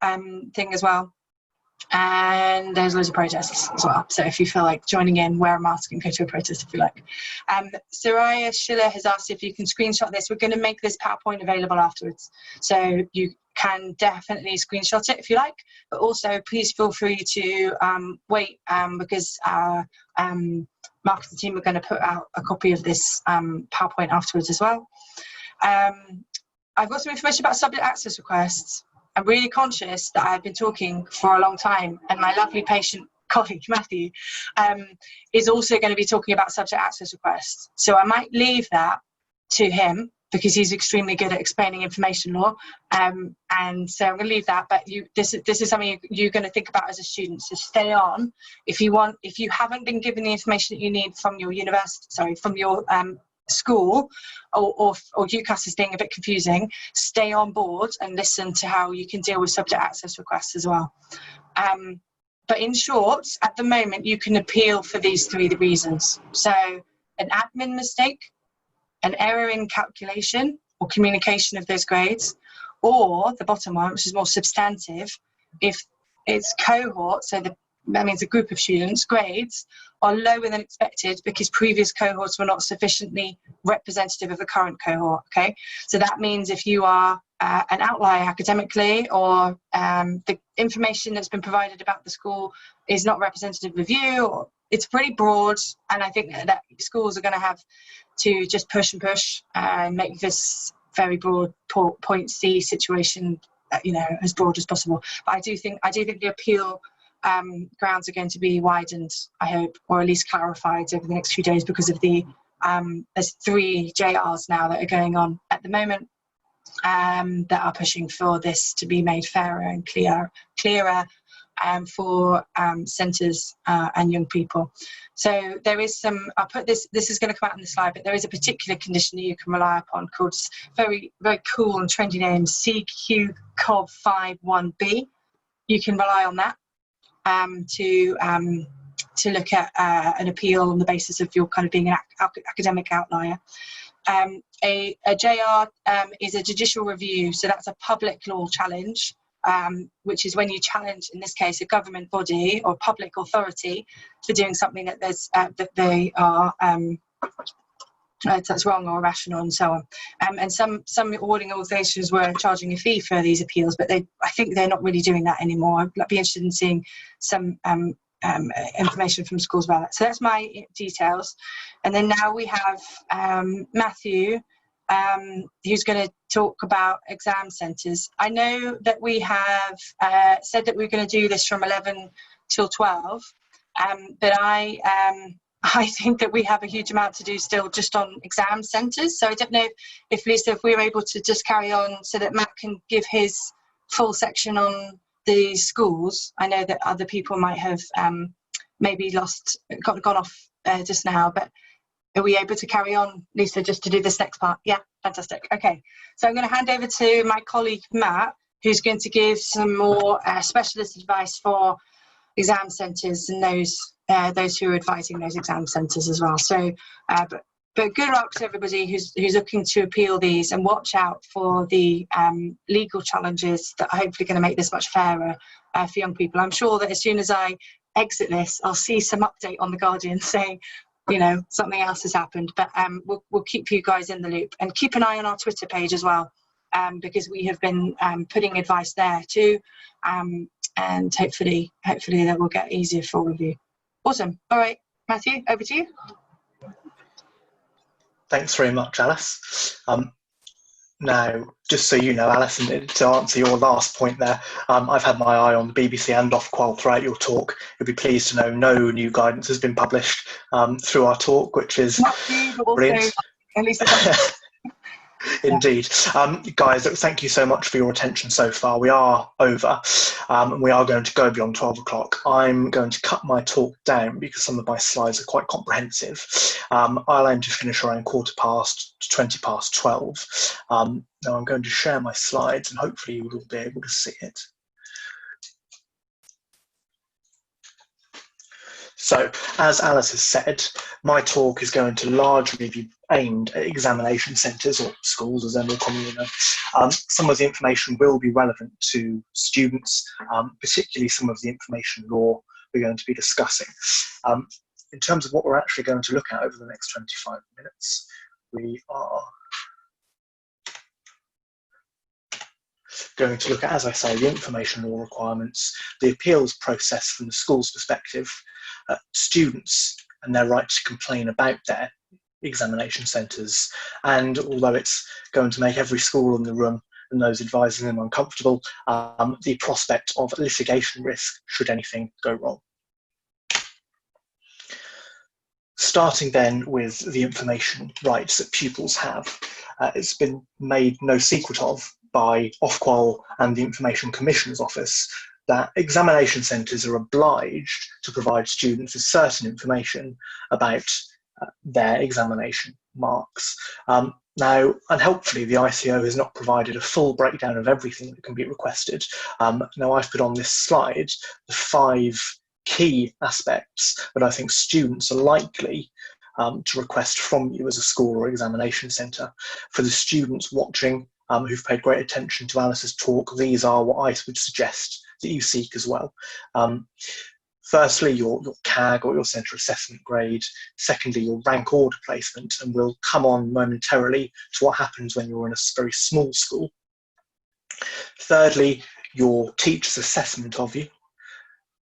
thing as well. And there's loads of protests as well. So if you feel like joining in, wear a mask and go to a protest if you like. Soraya Schiller has asked if you can screenshot this. We're going to make this PowerPoint available afterwards. So you can definitely screenshot it if you like. But also please feel free to wait because our marketing team are going to put out a copy of this PowerPoint afterwards as well. I've got some information about subject access requests. I'm really conscious that I've been talking for a long time, and my lovely patient colleague, Matthew, is also going to be talking about subject access requests. So I might leave that to him because he's extremely good at explaining information law. And so I'm going to leave that, but this is something you're going to think about as a student. So stay on. If you haven't been given the information that you need from your from your school, or UCAS is being a bit confusing, stay on board and listen to how you can deal with subject access requests as well. But in short, at the moment, you can appeal for these 3 reasons. So an admin mistake, an error in calculation or communication of those grades, or the bottom one, which is more substantive, if it's cohort, so that means a group of students, grades are lower than expected because previous cohorts were not sufficiently representative of the current cohort, okay? So that means if you are an outlier academically, or the information that's been provided about the school is not representative of you, or it's pretty broad, and I think that schools are going to have to just push and push and make this very broad point C situation, as broad as possible. But I do think the appeal grounds are going to be widened, I hope, or at least clarified over the next few days, because of the there's 3 JRs now that are going on at the moment that are pushing for this to be made fairer and clearer for centres and young people. So there is some, I'll put this is going to come out in the slide, but there is a particular condition that you can rely upon called, very, very cool and trendy name, CQ-COV51B. You can rely on that to look at an appeal on the basis of your kind of being an academic outlier. A JR is a judicial review, so that's a public law challenge, which is when you challenge, in this case, a government body or public authority for doing something that they are that's wrong or irrational, and so on. And some awarding organisations were charging a fee for these appeals, but I think they're not really doing that anymore. I'd be interested in seeing some information from schools about that. So that's my details. And then now we have Matthew, who's going to talk about exam centres. I know that we have said that we're going to do this from 11 till 12, but I think that we have a huge amount to do still just on exam centres. So I don't know if Lisa, if we were able to just carry on so that Matt can give his full section on the schools. I know that other people might have maybe gone off just now, but are we able to carry on, Lisa, just to do this next part? Yeah, fantastic. Okay, so I'm going to hand over to my colleague Matt, who's going to give some more specialist advice for exam centres and those who are advising those exam centres as well. So, but But good luck to everybody who's looking to appeal these, and watch out for the legal challenges that are hopefully going to make this much fairer for young people. I'm sure that as soon as I exit this, I'll see some update on The Guardian saying, you know, something else has happened. But we'll keep you guys in the loop, and keep an eye on our Twitter page as well, because we have been putting advice there too, and hopefully that will get easier for all of you. Awesome. All right, Matthew, over to you. Thanks very much, Alice. Now, just so you know, Alice, and to answer your last point there, I've had my eye on the BBC and Ofqual throughout your talk. You'll be pleased to know no new guidance has been published through our talk, which is brilliant. At least it's Indeed. Guys, thank you so much for your attention so far. We are over, and we are going to go beyond 12 o'clock. I'm going to cut my talk down because some of my slides are quite comprehensive. I'll aim to finish around 12 to 20 past 12. Now I'm going to share my slides, and hopefully you will be able to see it. So, as Alice has said, my talk is going to largely be aimed at examination centres, or schools as they're more commonly known. Some of the information will be relevant to students, particularly some of the information law we're going to be discussing. In terms of what we're actually going to look at over the next 25 minutes, we are going to look at, as I say, the information law requirements, the appeals process from the school's perspective, students and their right to complain about their examination centres, and although it's going to make every school in the room and those advising them uncomfortable, the prospect of litigation risk should anything go wrong. Starting then with the information rights that pupils have. It's been made no secret of by Ofqual and the Information Commissioner's Office that examination centres are obliged to provide students with certain information about their examination marks. Now, unhelpfully, the ICO has not provided a full breakdown of everything that can be requested. Now, I've put on this slide the 5 key aspects that I think students are likely to request from you as a school or examination centre. For the students watching who've paid great attention to Alice's talk, these are what I would suggest that you seek as well. Firstly, your CAG or your centre assessment grade. Secondly, your rank order placement, and we'll come on momentarily to what happens when you're in a very small school. Thirdly, your teacher's assessment of you.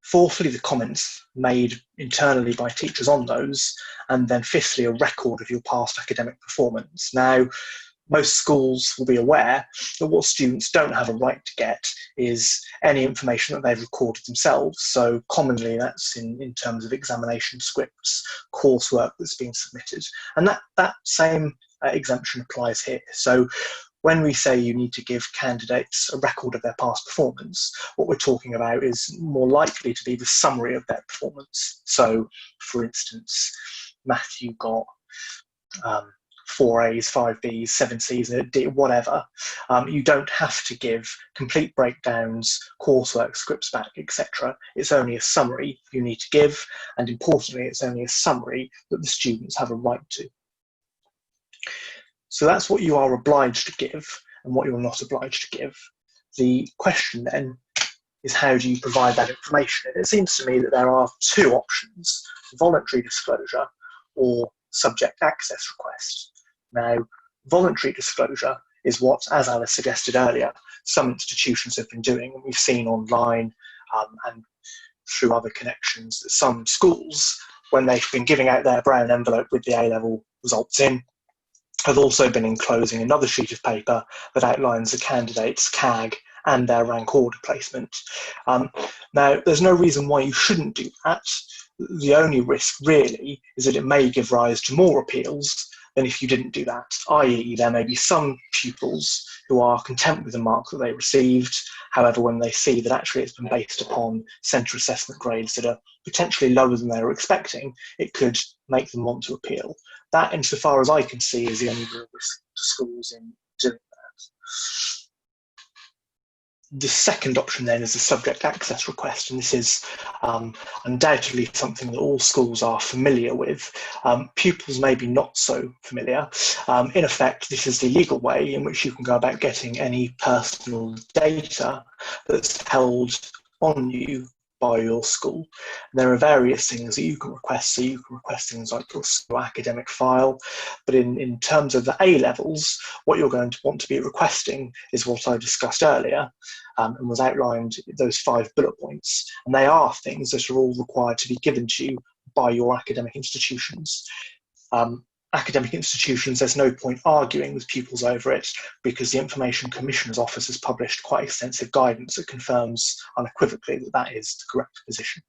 Fourthly, the comments made internally by teachers on those. And then fifthly, a record of your past academic performance. Now, most schools will be aware that what students don't have a right to get is any information that they've recorded themselves. So commonly that's in terms of examination scripts, coursework that's been submitted. And that same exemption applies here. So when we say you need to give candidates a record of their past performance, what we're talking about is more likely to be the summary of their performance. So, for instance, Matthew got 4 A's, 5 B's, 7 C's, and a D, whatever. You don't have to give complete breakdowns, coursework, scripts back, etc. It's only a summary you need to give, and importantly, it's only a summary that the students have a right to. So that's what you are obliged to give and what you're not obliged to give. The question then is, how do you provide that information? And it seems to me that there are 2 options: voluntary disclosure or subject access request. Now, voluntary disclosure is what, as Alice suggested earlier, some institutions have been doing, and we've seen online and through other connections that some schools, when they've been giving out their brown envelope with the A-level results in, have also been enclosing another sheet of paper that outlines the candidate's CAG and their rank order placement. Now, there's no reason why you shouldn't do that. The only risk really is that it may give rise to more appeals than if you didn't do that, i.e. there may be some pupils who are content with the mark that they received. However, when they see that actually it's been based upon centre assessment grades that are potentially lower than they were expecting, it could make them want to appeal. That, insofar as I can see, is the only real risk to schools in doing that. The second option then is the subject access request, and this is undoubtedly something that all schools are familiar with. Pupils may be not so familiar. In effect, this is the legal way in which you can go about getting any personal data that's held on you by your school. There are various things that you can request. So you can request things like your school academic file, but in terms of the A levels, what you're going to want to be requesting is what I discussed earlier, and was outlined those 5 bullet points. And they are things that are all required to be given to you by your academic institutions. Academic institutions, there's no point arguing with pupils over it, because the Information Commissioner's Office has published quite extensive guidance that confirms unequivocally that that is the correct position.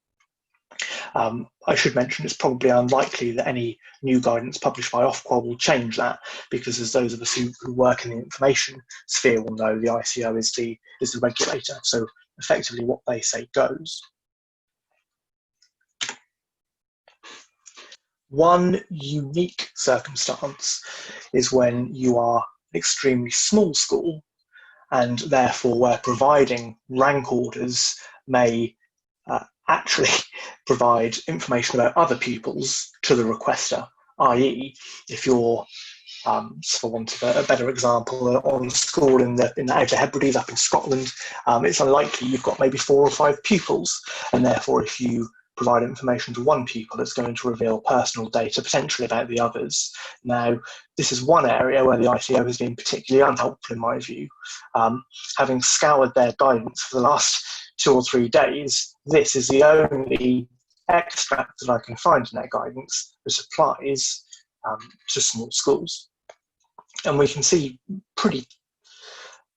I should mention it's probably unlikely that any new guidance published by Ofqual will change that, because as those of us who work in the information sphere will know, the ICO is the regulator, so effectively what they say goes. One unique circumstance is when you are an extremely small school, and therefore where providing rank orders may actually provide information about other pupils to the requester, i.e. if you're, for want of a better example, on a school in the Outer Hebrides up in Scotland, it's unlikely you've got maybe 4 or 5 pupils, and therefore if you provide information to one pupil, it's going to reveal personal data potentially about the others. Now, this is one area where the ICO has been particularly unhelpful in my view. Having scoured their guidance for the last 2 or 3 days, this is the only extract that I can find in their guidance that applies to small schools. And we can see pretty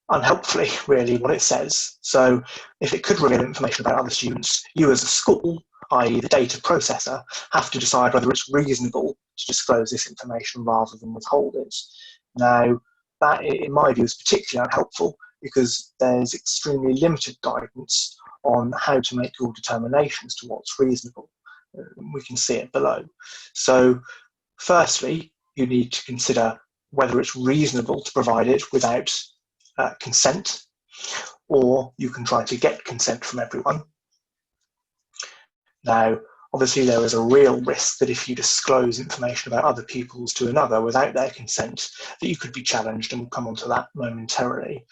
unhelpfully, really, what it says. So if it could reveal information about other students, you as a school, i.e. the data processor, have to decide whether it's reasonable to disclose this information rather than withhold it. Now, that, in my view, is particularly unhelpful because there's extremely limited guidance on how to make your determination as to what's reasonable. We can see it below. So, firstly, you need to consider whether it's reasonable to provide it without consent, or you can try to get consent from everyone. Now, obviously there is a real risk that if you disclose information about other pupils to another without their consent, that you could be challenged, and we'll come on to that momentarily.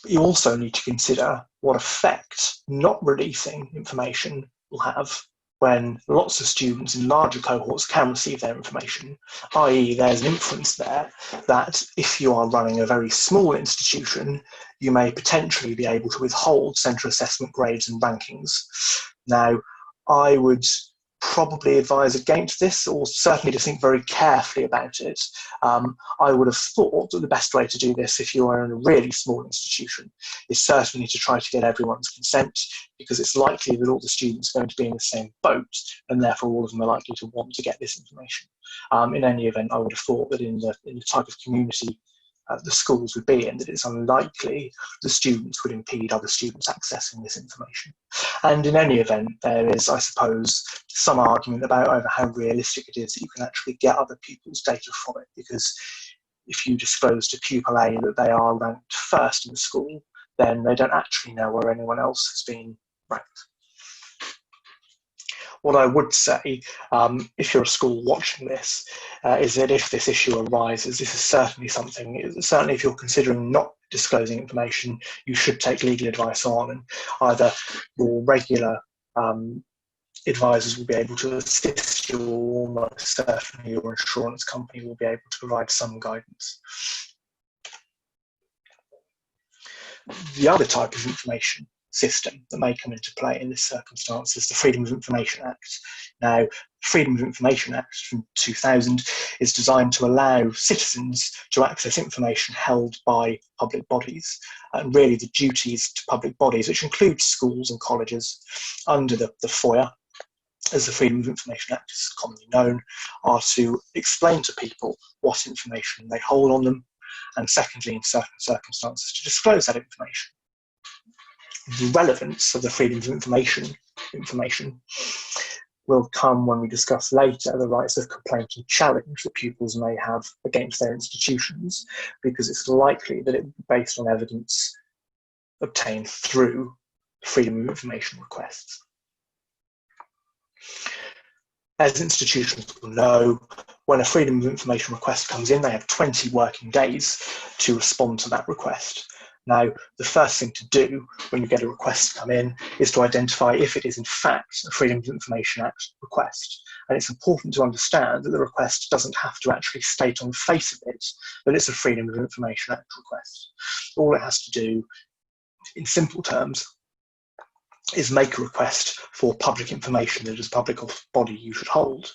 You also need to consider what effect not releasing information will have when lots of students in larger cohorts can receive their information, i.e. there's an inference there that if you are running a very small institution, you may potentially be able to withhold centre assessment grades and rankings. Now, I would probably advise against this, or certainly to think very carefully about it. I would have thought that the best way to do this, if you are in a really small institution, is certainly to try to get everyone's consent, because it's likely that all the students are going to be in the same boat, and therefore all of them are likely to want to get this information. In any event, I would have thought that in the type of community the schools would be in, that it's unlikely the students would impede other students accessing this information. And in any event, there is, I suppose, some argument about over how realistic it is that you can actually get other people's data from it, because if you disclose to pupil A that they are ranked first in the school, then they don't actually know where anyone else has been ranked. What I would say, if you're a school watching this, is that if this issue arises, this is certainly something, certainly if you're considering not disclosing information, you should take legal advice on, and either your regular advisors will be able to assist you, or almost certainly your insurance company will be able to provide some guidance. The other type of information system that may come into play in this circumstance is the Freedom of Information Act. Now, Freedom of Information Act from 2000 is designed to allow citizens to access information held by public bodies, and really the duties to public bodies, which include schools and colleges under the FOIA, as the Freedom of Information Act is commonly known, are to explain to people what information they hold on them, and secondly, in certain circumstances, to disclose that information. The relevance of the Freedom of Information will come when we discuss later the rights of complaint and challenge that pupils may have against their institutions, because it's likely that it will be based on evidence obtained through freedom of information requests. As institutions will know, when a freedom of information request comes in, they have 20 working days to respond to that request. Now, the first thing to do when you get a request come in is to identify if it is in fact a Freedom of Information Act request. And it's important to understand that the request doesn't have to actually state on the face of it that it's a Freedom of Information Act request. All it has to do, in simple terms, is make a request for public information that as a public body you should hold.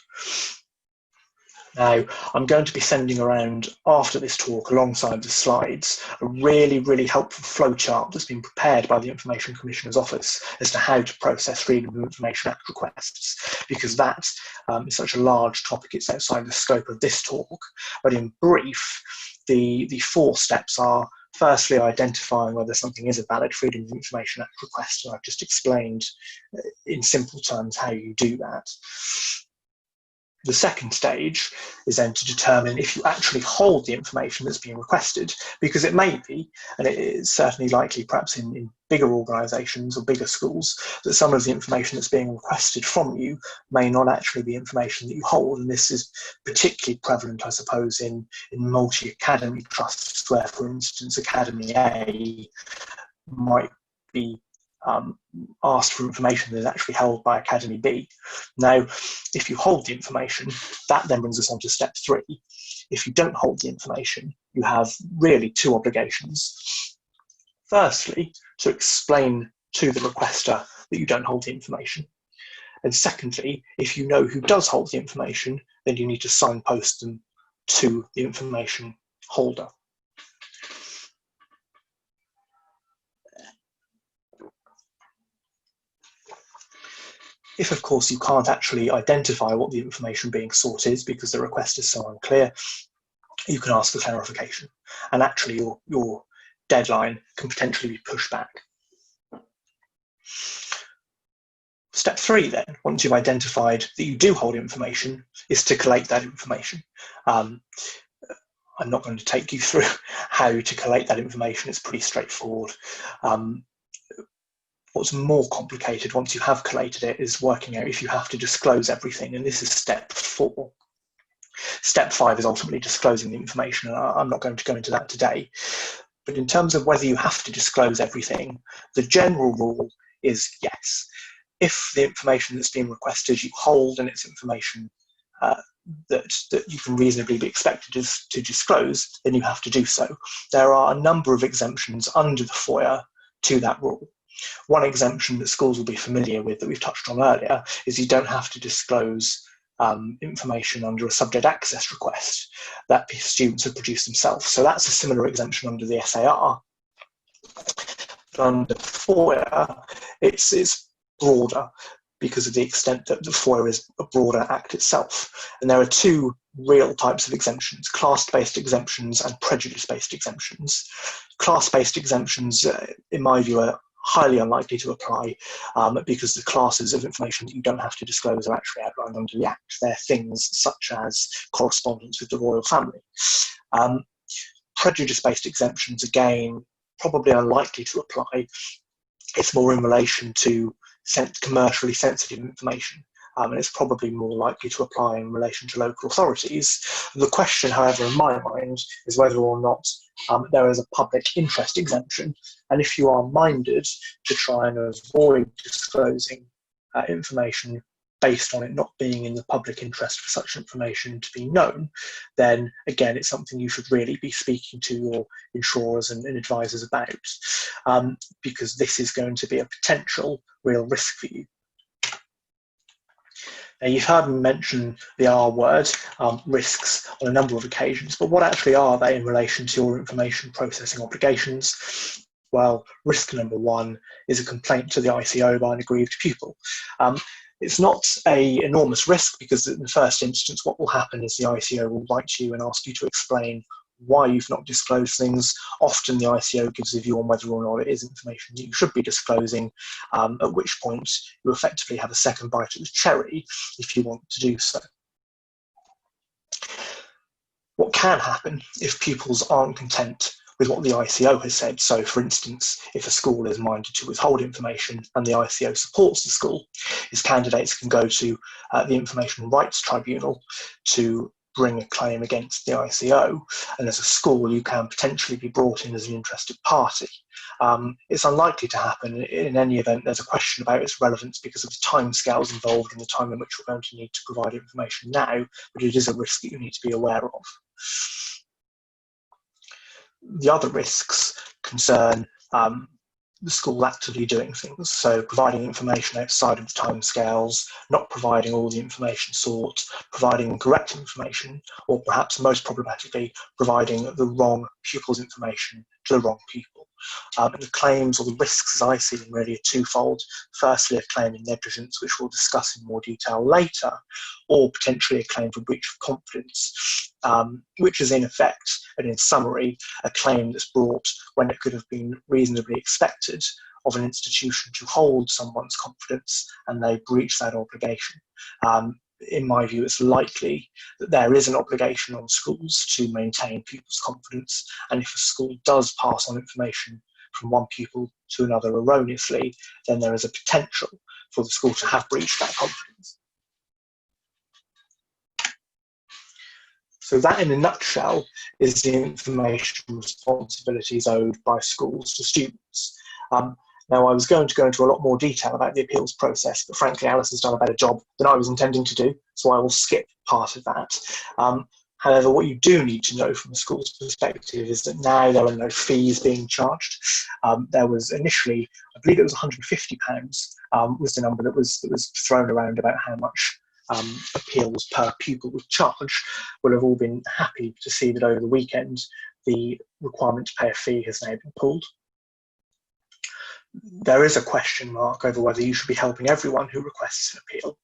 Now, I'm going to be sending around after this talk, alongside the slides, a really, really helpful flowchart that's been prepared by the Information Commissioner's Office as to how to process Freedom of Information Act requests, because that is such a large topic, it's outside the scope of this talk. But in brief, the 4 steps are: firstly, identifying whether something is a valid Freedom of Information Act request, and I've just explained in simple terms how you do that. The second stage is then to determine if you actually hold the information that's being requested, because it may be, and it is certainly likely perhaps in bigger organisations or bigger schools, that some of the information that's being requested from you may not actually be information that you hold. And this is particularly prevalent, I suppose, in multi-academy trusts, where, for instance, Academy A might be asked for information that is actually held by Academy B. Now, if you hold the information, that then brings us on to step 3. If you don't hold the information, you have really 2 obligations. Firstly, to explain to the requester that you don't hold the information. And secondly, if you know who does hold the information, then you need to signpost them to the information holder. If, of course, you can't actually identify what the information being sought is because the request is so unclear, you can ask for clarification, and actually your deadline can potentially be pushed back. Step 3 then, once you've identified that you do hold information, is to collate that information. I'm not going to take you through how to collate that information, it's pretty straightforward. What's more complicated once you have collated it is working out if you have to disclose everything, and this is step 4. Step 5 is ultimately disclosing the information, and I'm not going to go into that today. But in terms of whether you have to disclose everything, the general rule is yes. If the information that's being requested you hold and it's information that you can reasonably be expected to disclose, then you have to do so. There are a number of exemptions under the FOIA to that rule. One exemption that schools will be familiar with that we've touched on earlier is you don't have to disclose information under a subject access request that students have produced themselves. So that's a similar exemption under the SAR. But under FOIA, it's broader because of the extent that the FOIA is a broader act itself. And there are 2 real types of exemptions: class-based exemptions and prejudice-based exemptions. Class-based exemptions, in my view, are highly unlikely to apply because the classes of information that you don't have to disclose are actually outlined under the Act. They're things such as correspondence with the royal family. Prejudice-based exemptions, again, probably unlikely to apply. It's more in relation to commercially sensitive information, and it's probably more likely to apply in relation to local authorities. The question, however, in my mind, is whether or not there is a public interest exemption, and if you are minded to try and avoid disclosing information based on it not being in the public interest for such information to be known, then again, it's something you should really be speaking to your insurers and advisors about, because this is going to be a potential real risk for you. Now, you've heard me mention the R word, risks, on a number of occasions, but what actually are they in relation to your information processing obligations? Well, risk number 1 is a complaint to the ICO by an aggrieved pupil. It's not an enormous risk because in the first instance, what will happen is the ICO will write you and ask you to explain why you've not disclosed things. Often the ICO gives a view on whether or not it is information that you should be disclosing, at which point you effectively have a second bite at the cherry if you want to do so. What can happen if pupils aren't content with what the ICO has said. So, for instance, if a school is minded to withhold information and the ICO supports the school, its candidates can go to the Information Rights Tribunal to bring a claim against the ICO, and as a school you can potentially be brought in as an interested party. It's unlikely to happen. In any event, there's a question about its relevance because of the timescales involved and the time in which we're going to need to provide information now, but it is a risk that you need to be aware of. The other risks concern the school actively doing things, so providing information outside of the timescales, not providing all the information sought, providing incorrect information, or perhaps most problematically, providing the wrong pupils' information to the wrong people. The claims or the risks, as I see them, really are twofold. Firstly, a claim in negligence, which we'll discuss in more detail later, or potentially a claim for breach of confidence, which is in effect, and in summary, a claim that's brought when it could have been reasonably expected of an institution to hold someone's confidence and they breach that obligation. In my view, it's likely that there is an obligation on schools to maintain pupils' confidence, and if a school does pass on information from one pupil to another erroneously, then there is a potential for the school to have breached that confidence. So that, in a nutshell, is the information responsibilities owed by schools to students. Now, I was going to go into a lot more detail about the appeals process, but frankly, Alice has done a better job than I was intending to do, so I will skip part of that. However, what you do need to know from the school's perspective is that now there are no fees being charged. There was initially, I believe it was £150 was the number that was thrown around about how much appeals per pupil would charge. We'll have all been happy to see that over the weekend the requirement to pay a fee has now been pulled. There is a question mark over whether you should be helping everyone who requests an appeal.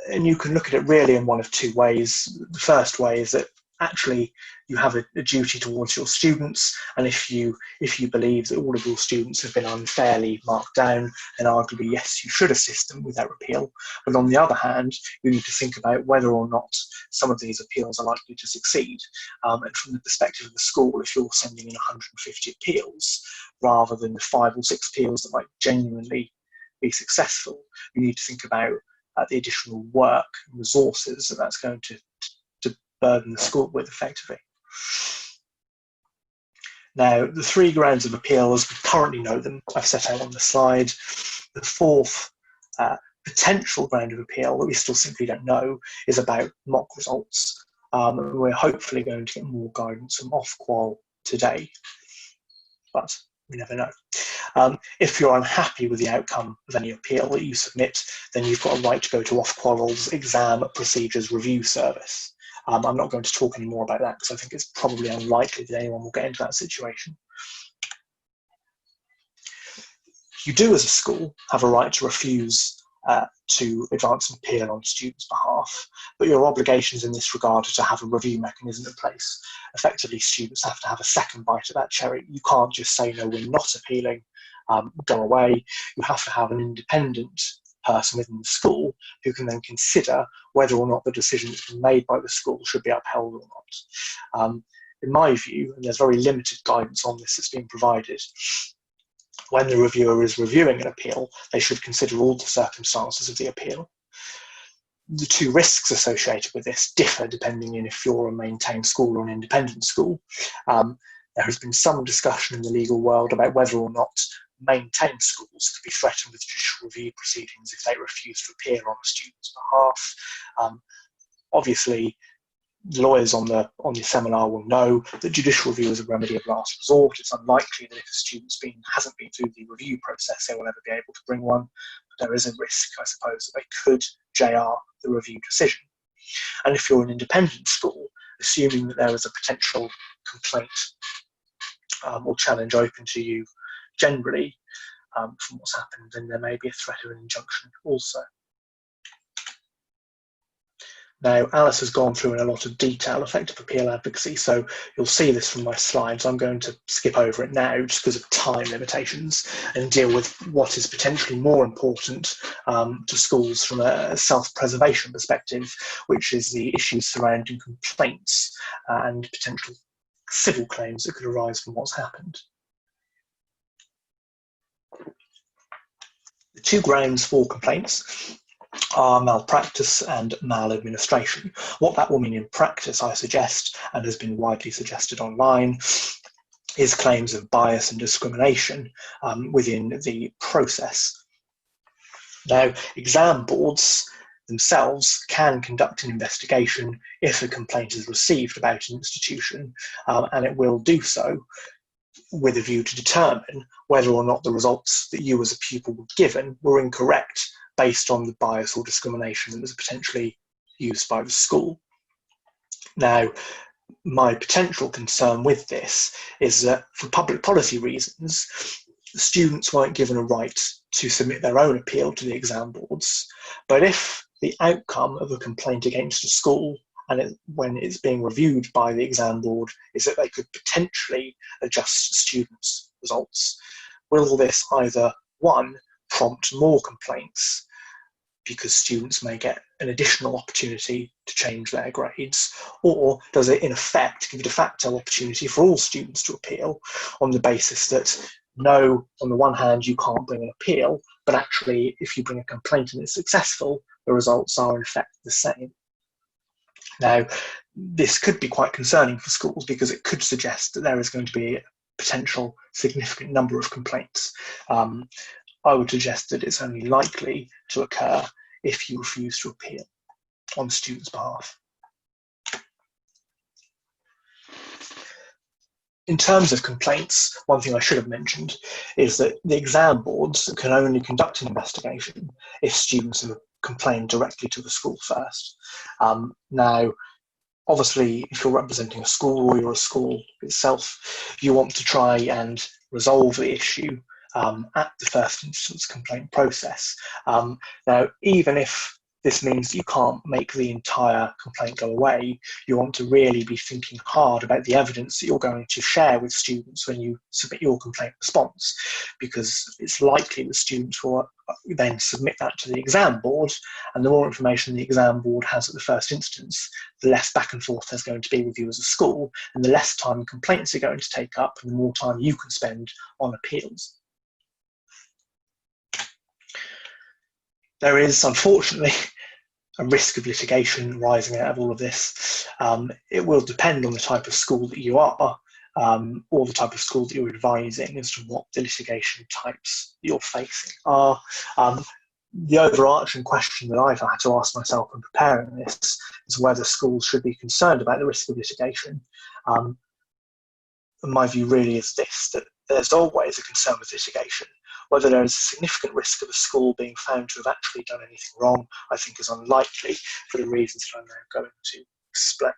And you can look at it really in one of two ways. The first way is that actually you have a duty towards your students, and if you believe that all of your students have been unfairly marked down, then arguably yes, you should assist them with their appeal. But on the other hand, you need to think about whether or not some of these appeals are likely to succeed. And from the perspective of the school, if you're sending in 150 appeals rather than the 5 or 6 appeals that might genuinely be successful, you need to think about the additional work and resources that that's going to burden the school with effectively. Now, the 3 grounds of appeal as we currently know them, I've set out on the slide. The 4th potential ground of appeal that we still simply don't know is about mock results. We're hopefully going to get more guidance from Ofqual today, but we never know. If you're unhappy with the outcome of any appeal that you submit, then you've got a right to go to Ofqual's Exam Procedures Review Service. I'm not going to talk any more about that because I think it's probably unlikely that anyone will get into that situation. You do, as a school, have a right to refuse to advance an appeal on students' behalf, but your obligations in this regard are to have a review mechanism in place. Effectively, students have to have a second bite at that cherry. You can't just say, no, we're not appealing, go away. You have to have an independent person within the school who can then consider whether or not the decision that's been made by the school should be upheld or not. In my view, and there's very limited guidance on this that's being provided, when the reviewer is reviewing an appeal, they should consider all the circumstances of the appeal. The 2 risks associated with this differ depending on if you're a maintained school or an independent school. There has been some discussion in the legal world about whether or not maintained schools could be threatened with judicial review proceedings if they refuse to appear on a student's behalf. Obviously, lawyers on the seminar will know that judicial review is a remedy of last resort. It's unlikely that if a student hasn't been through the review process, they will ever be able to bring one. But there is a risk, I suppose, that they could JR the review decision. And if you're an independent school, assuming that there is a potential complaint or challenge open to you generally from what's happened, then there may be a threat of an injunction also. Now, Alice has gone through in a lot of detail effective appeal advocacy, so you'll see this from my slides. I'm going to skip over it now just because of time limitations and deal with what is potentially more important to schools from a self-preservation perspective, which is the issues surrounding complaints and potential civil claims that could arise from what's happened. The two grounds for complaints are malpractice and maladministration. What that will mean in practice, I suggest, and has been widely suggested online, is claims of bias and discrimination within the process. Now, exam boards themselves can conduct an investigation if a complaint is received about an institution, and it will do so with a view to determine whether or not the results that you as a pupil were given were incorrect based on the bias or discrimination that was potentially used by the school. Now, my potential concern with this is that for public policy reasons, students weren't given a right to submit their own appeal to the exam boards. But if the outcome of a complaint against a school, and when it's being reviewed by the exam board, is that they could potentially adjust students' results, will this either, one, prompt more complaints because students may get an additional opportunity to change their grades, or does it in effect give a de facto opportunity for all students to appeal on the basis that no, on the one hand you can't bring an appeal, but actually if you bring a complaint and it's successful, the results are in effect the same. Now, this could be quite concerning for schools because it could suggest that there is going to be a potential significant number of complaints. I would suggest that it's only likely to occur if you refuse to appeal on the student's behalf. In terms of complaints, one thing I should have mentioned is that the exam boards can only conduct an investigation if students have complained directly to the school first. Now, obviously, if you're representing a school or you're a school itself, you want to try and resolve the issue at the first instance complaint process. Now, even if this means that you can't make the entire complaint go away, you want to really be thinking hard about the evidence that you're going to share with students when you submit your complaint response, because it's likely that students will then submit that to the exam board, and the more information the exam board has at the first instance, the less back and forth there's going to be with you as a school, and the less time complaints are going to take up, and the more time you can spend on appeals. There is, unfortunately, a risk of litigation rising out of all of this. It will depend on the type of school that you are, or the type of school that you're advising as to what the litigation types you're facing are. The overarching question that I've had to ask myself in preparing this is whether schools should be concerned about the risk of litigation. And my view really is this, that there's always a concern with litigation. Whether there is a significant risk of a school being found to have actually done anything wrong, I think is unlikely for the reasons that I'm now going to explain.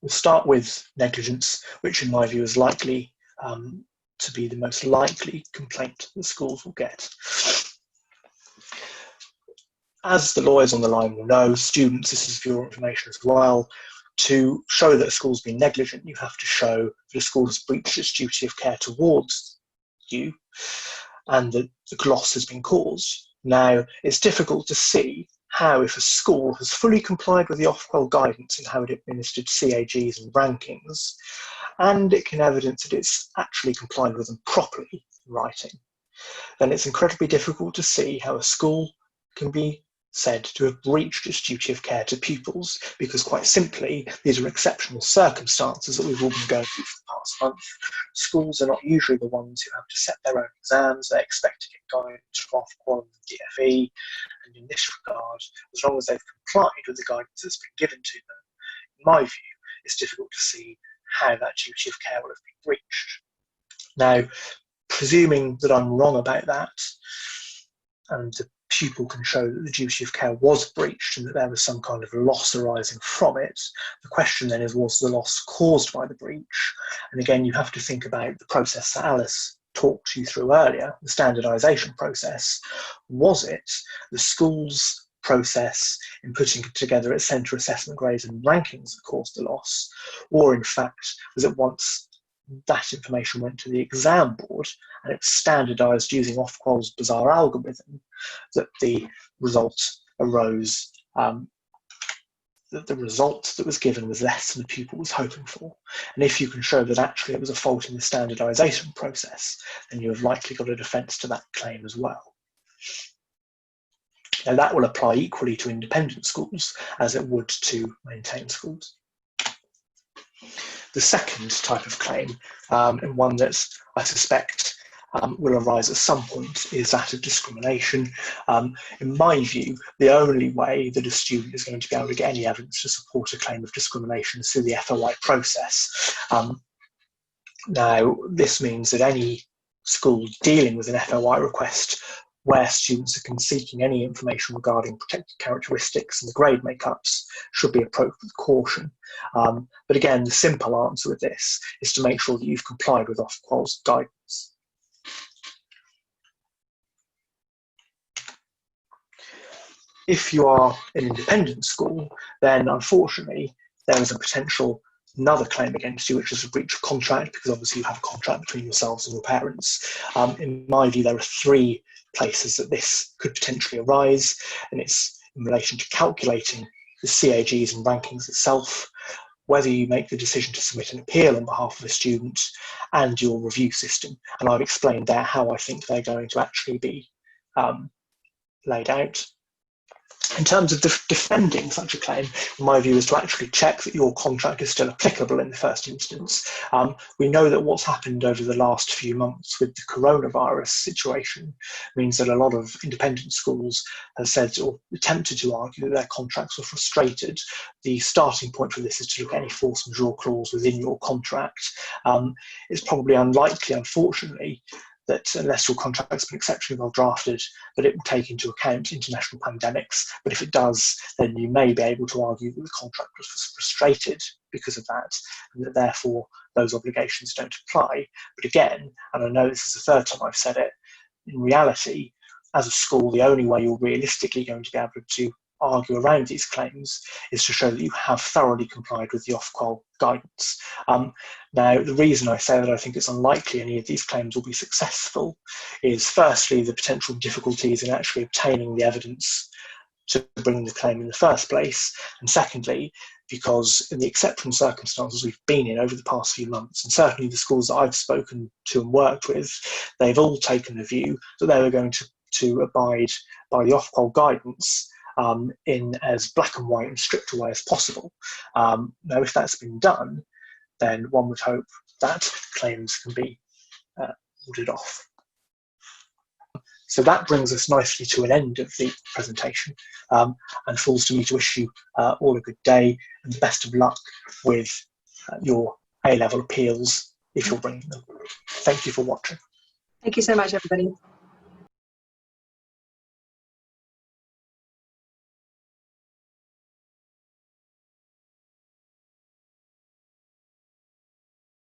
We'll start with negligence, which in my view is likely to be the most likely complaint that schools will get. As the lawyers on the line will know, students, this is for your information as well, to show that a school's been negligent, you have to show that a school has breached its duty of care towards you and that the loss has been caused. Now, it's difficult to see how, if a school has fully complied with the Ofqual guidance in how it administered CAGs and rankings, and it can evidence that it's actually complied with them properly in writing, then it's incredibly difficult to see how a school can be said to have breached its duty of care to pupils, because quite simply, these are exceptional circumstances that we've all been going through for the past month. Schools are not usually the ones who have to set their own exams. They expect to get guidance from Ofqual and DFE, and in this regard, as long as they've complied with the guidance that's been given to them, in my view, it's difficult to see how that duty of care will have been breached. Now, presuming that I'm wrong about that, and the pupil can show that the duty of care was breached and that there was some kind of loss arising from it, the question then is, was the loss caused by the breach? And again, you have to think about the process that Alice talked you through earlier, the standardisation process. Was it the school's process in putting together its centre assessment grades and rankings that caused the loss? Or in fact, was it once that information went to the exam board and it was standardised using Ofqual's bizarre algorithm that the result arose that the result that was given was less than the pupil was hoping for. And if you can show that actually it was a fault in the standardisation process, then you have likely got a defence to that claim as well. Now that will apply equally to independent schools as it would to maintained schools. The second type of claim, and one that I suspect will arise at some point, is that of discrimination. In my view, the only way that a student is going to be able to get any evidence to support a claim of discrimination is through the FOI process. Now, this means that any school dealing with an FOI request where students are seeking any information regarding protected characteristics and the grade makeups should be approached with caution. But again, the simple answer with this is to make sure that you've complied with Ofqual's guidance. If you are an independent school, then unfortunately there is a potential another claim against you, which is a breach of contract, because obviously you have a contract between yourselves and your parents. In my view, there are three places that this could potentially arise, and it's in relation to calculating the CAGs and rankings itself, whether you make the decision to submit an appeal on behalf of a student, and your review system. And I've explained there how I think they're going to actually be laid out. In terms of defending such a claim, my view is to actually check that your contract is still applicable in the first instance. We know that what's happened over the last few months with the coronavirus situation means that a lot of independent schools have said or attempted to argue that their contracts were frustrated. The starting point for this is to look at any force majeure clause within your contract. It's probably unlikely, unfortunately, that unless your contract's been exceptionally well drafted, that it will take into account international pandemics. But if it does, then you may be able to argue that the contract was frustrated because of that, and that therefore those obligations don't apply. But again, and I know this is the third time I've said it, in reality, as a school, the only way you're realistically going to be able to argue around these claims is to show that you have thoroughly complied with the Ofqual guidance. Now, the reason I say that I think it's unlikely any of these claims will be successful is firstly the potential difficulties in actually obtaining the evidence to bring the claim in the first place, and secondly because in the exceptional circumstances we've been in over the past few months, and certainly the schools that I've spoken to and worked with, they've all taken the view that they were going to abide by the Ofqual guidance in as black and white and strict a way as possible. Now, if that's been done, then one would hope that claims can be ordered off. So that brings us nicely to an end of the presentation, and falls to me to wish you all a good day and the best of luck with your A-level appeals if you're bringing them. Thank you for watching. Thank you so much, everybody.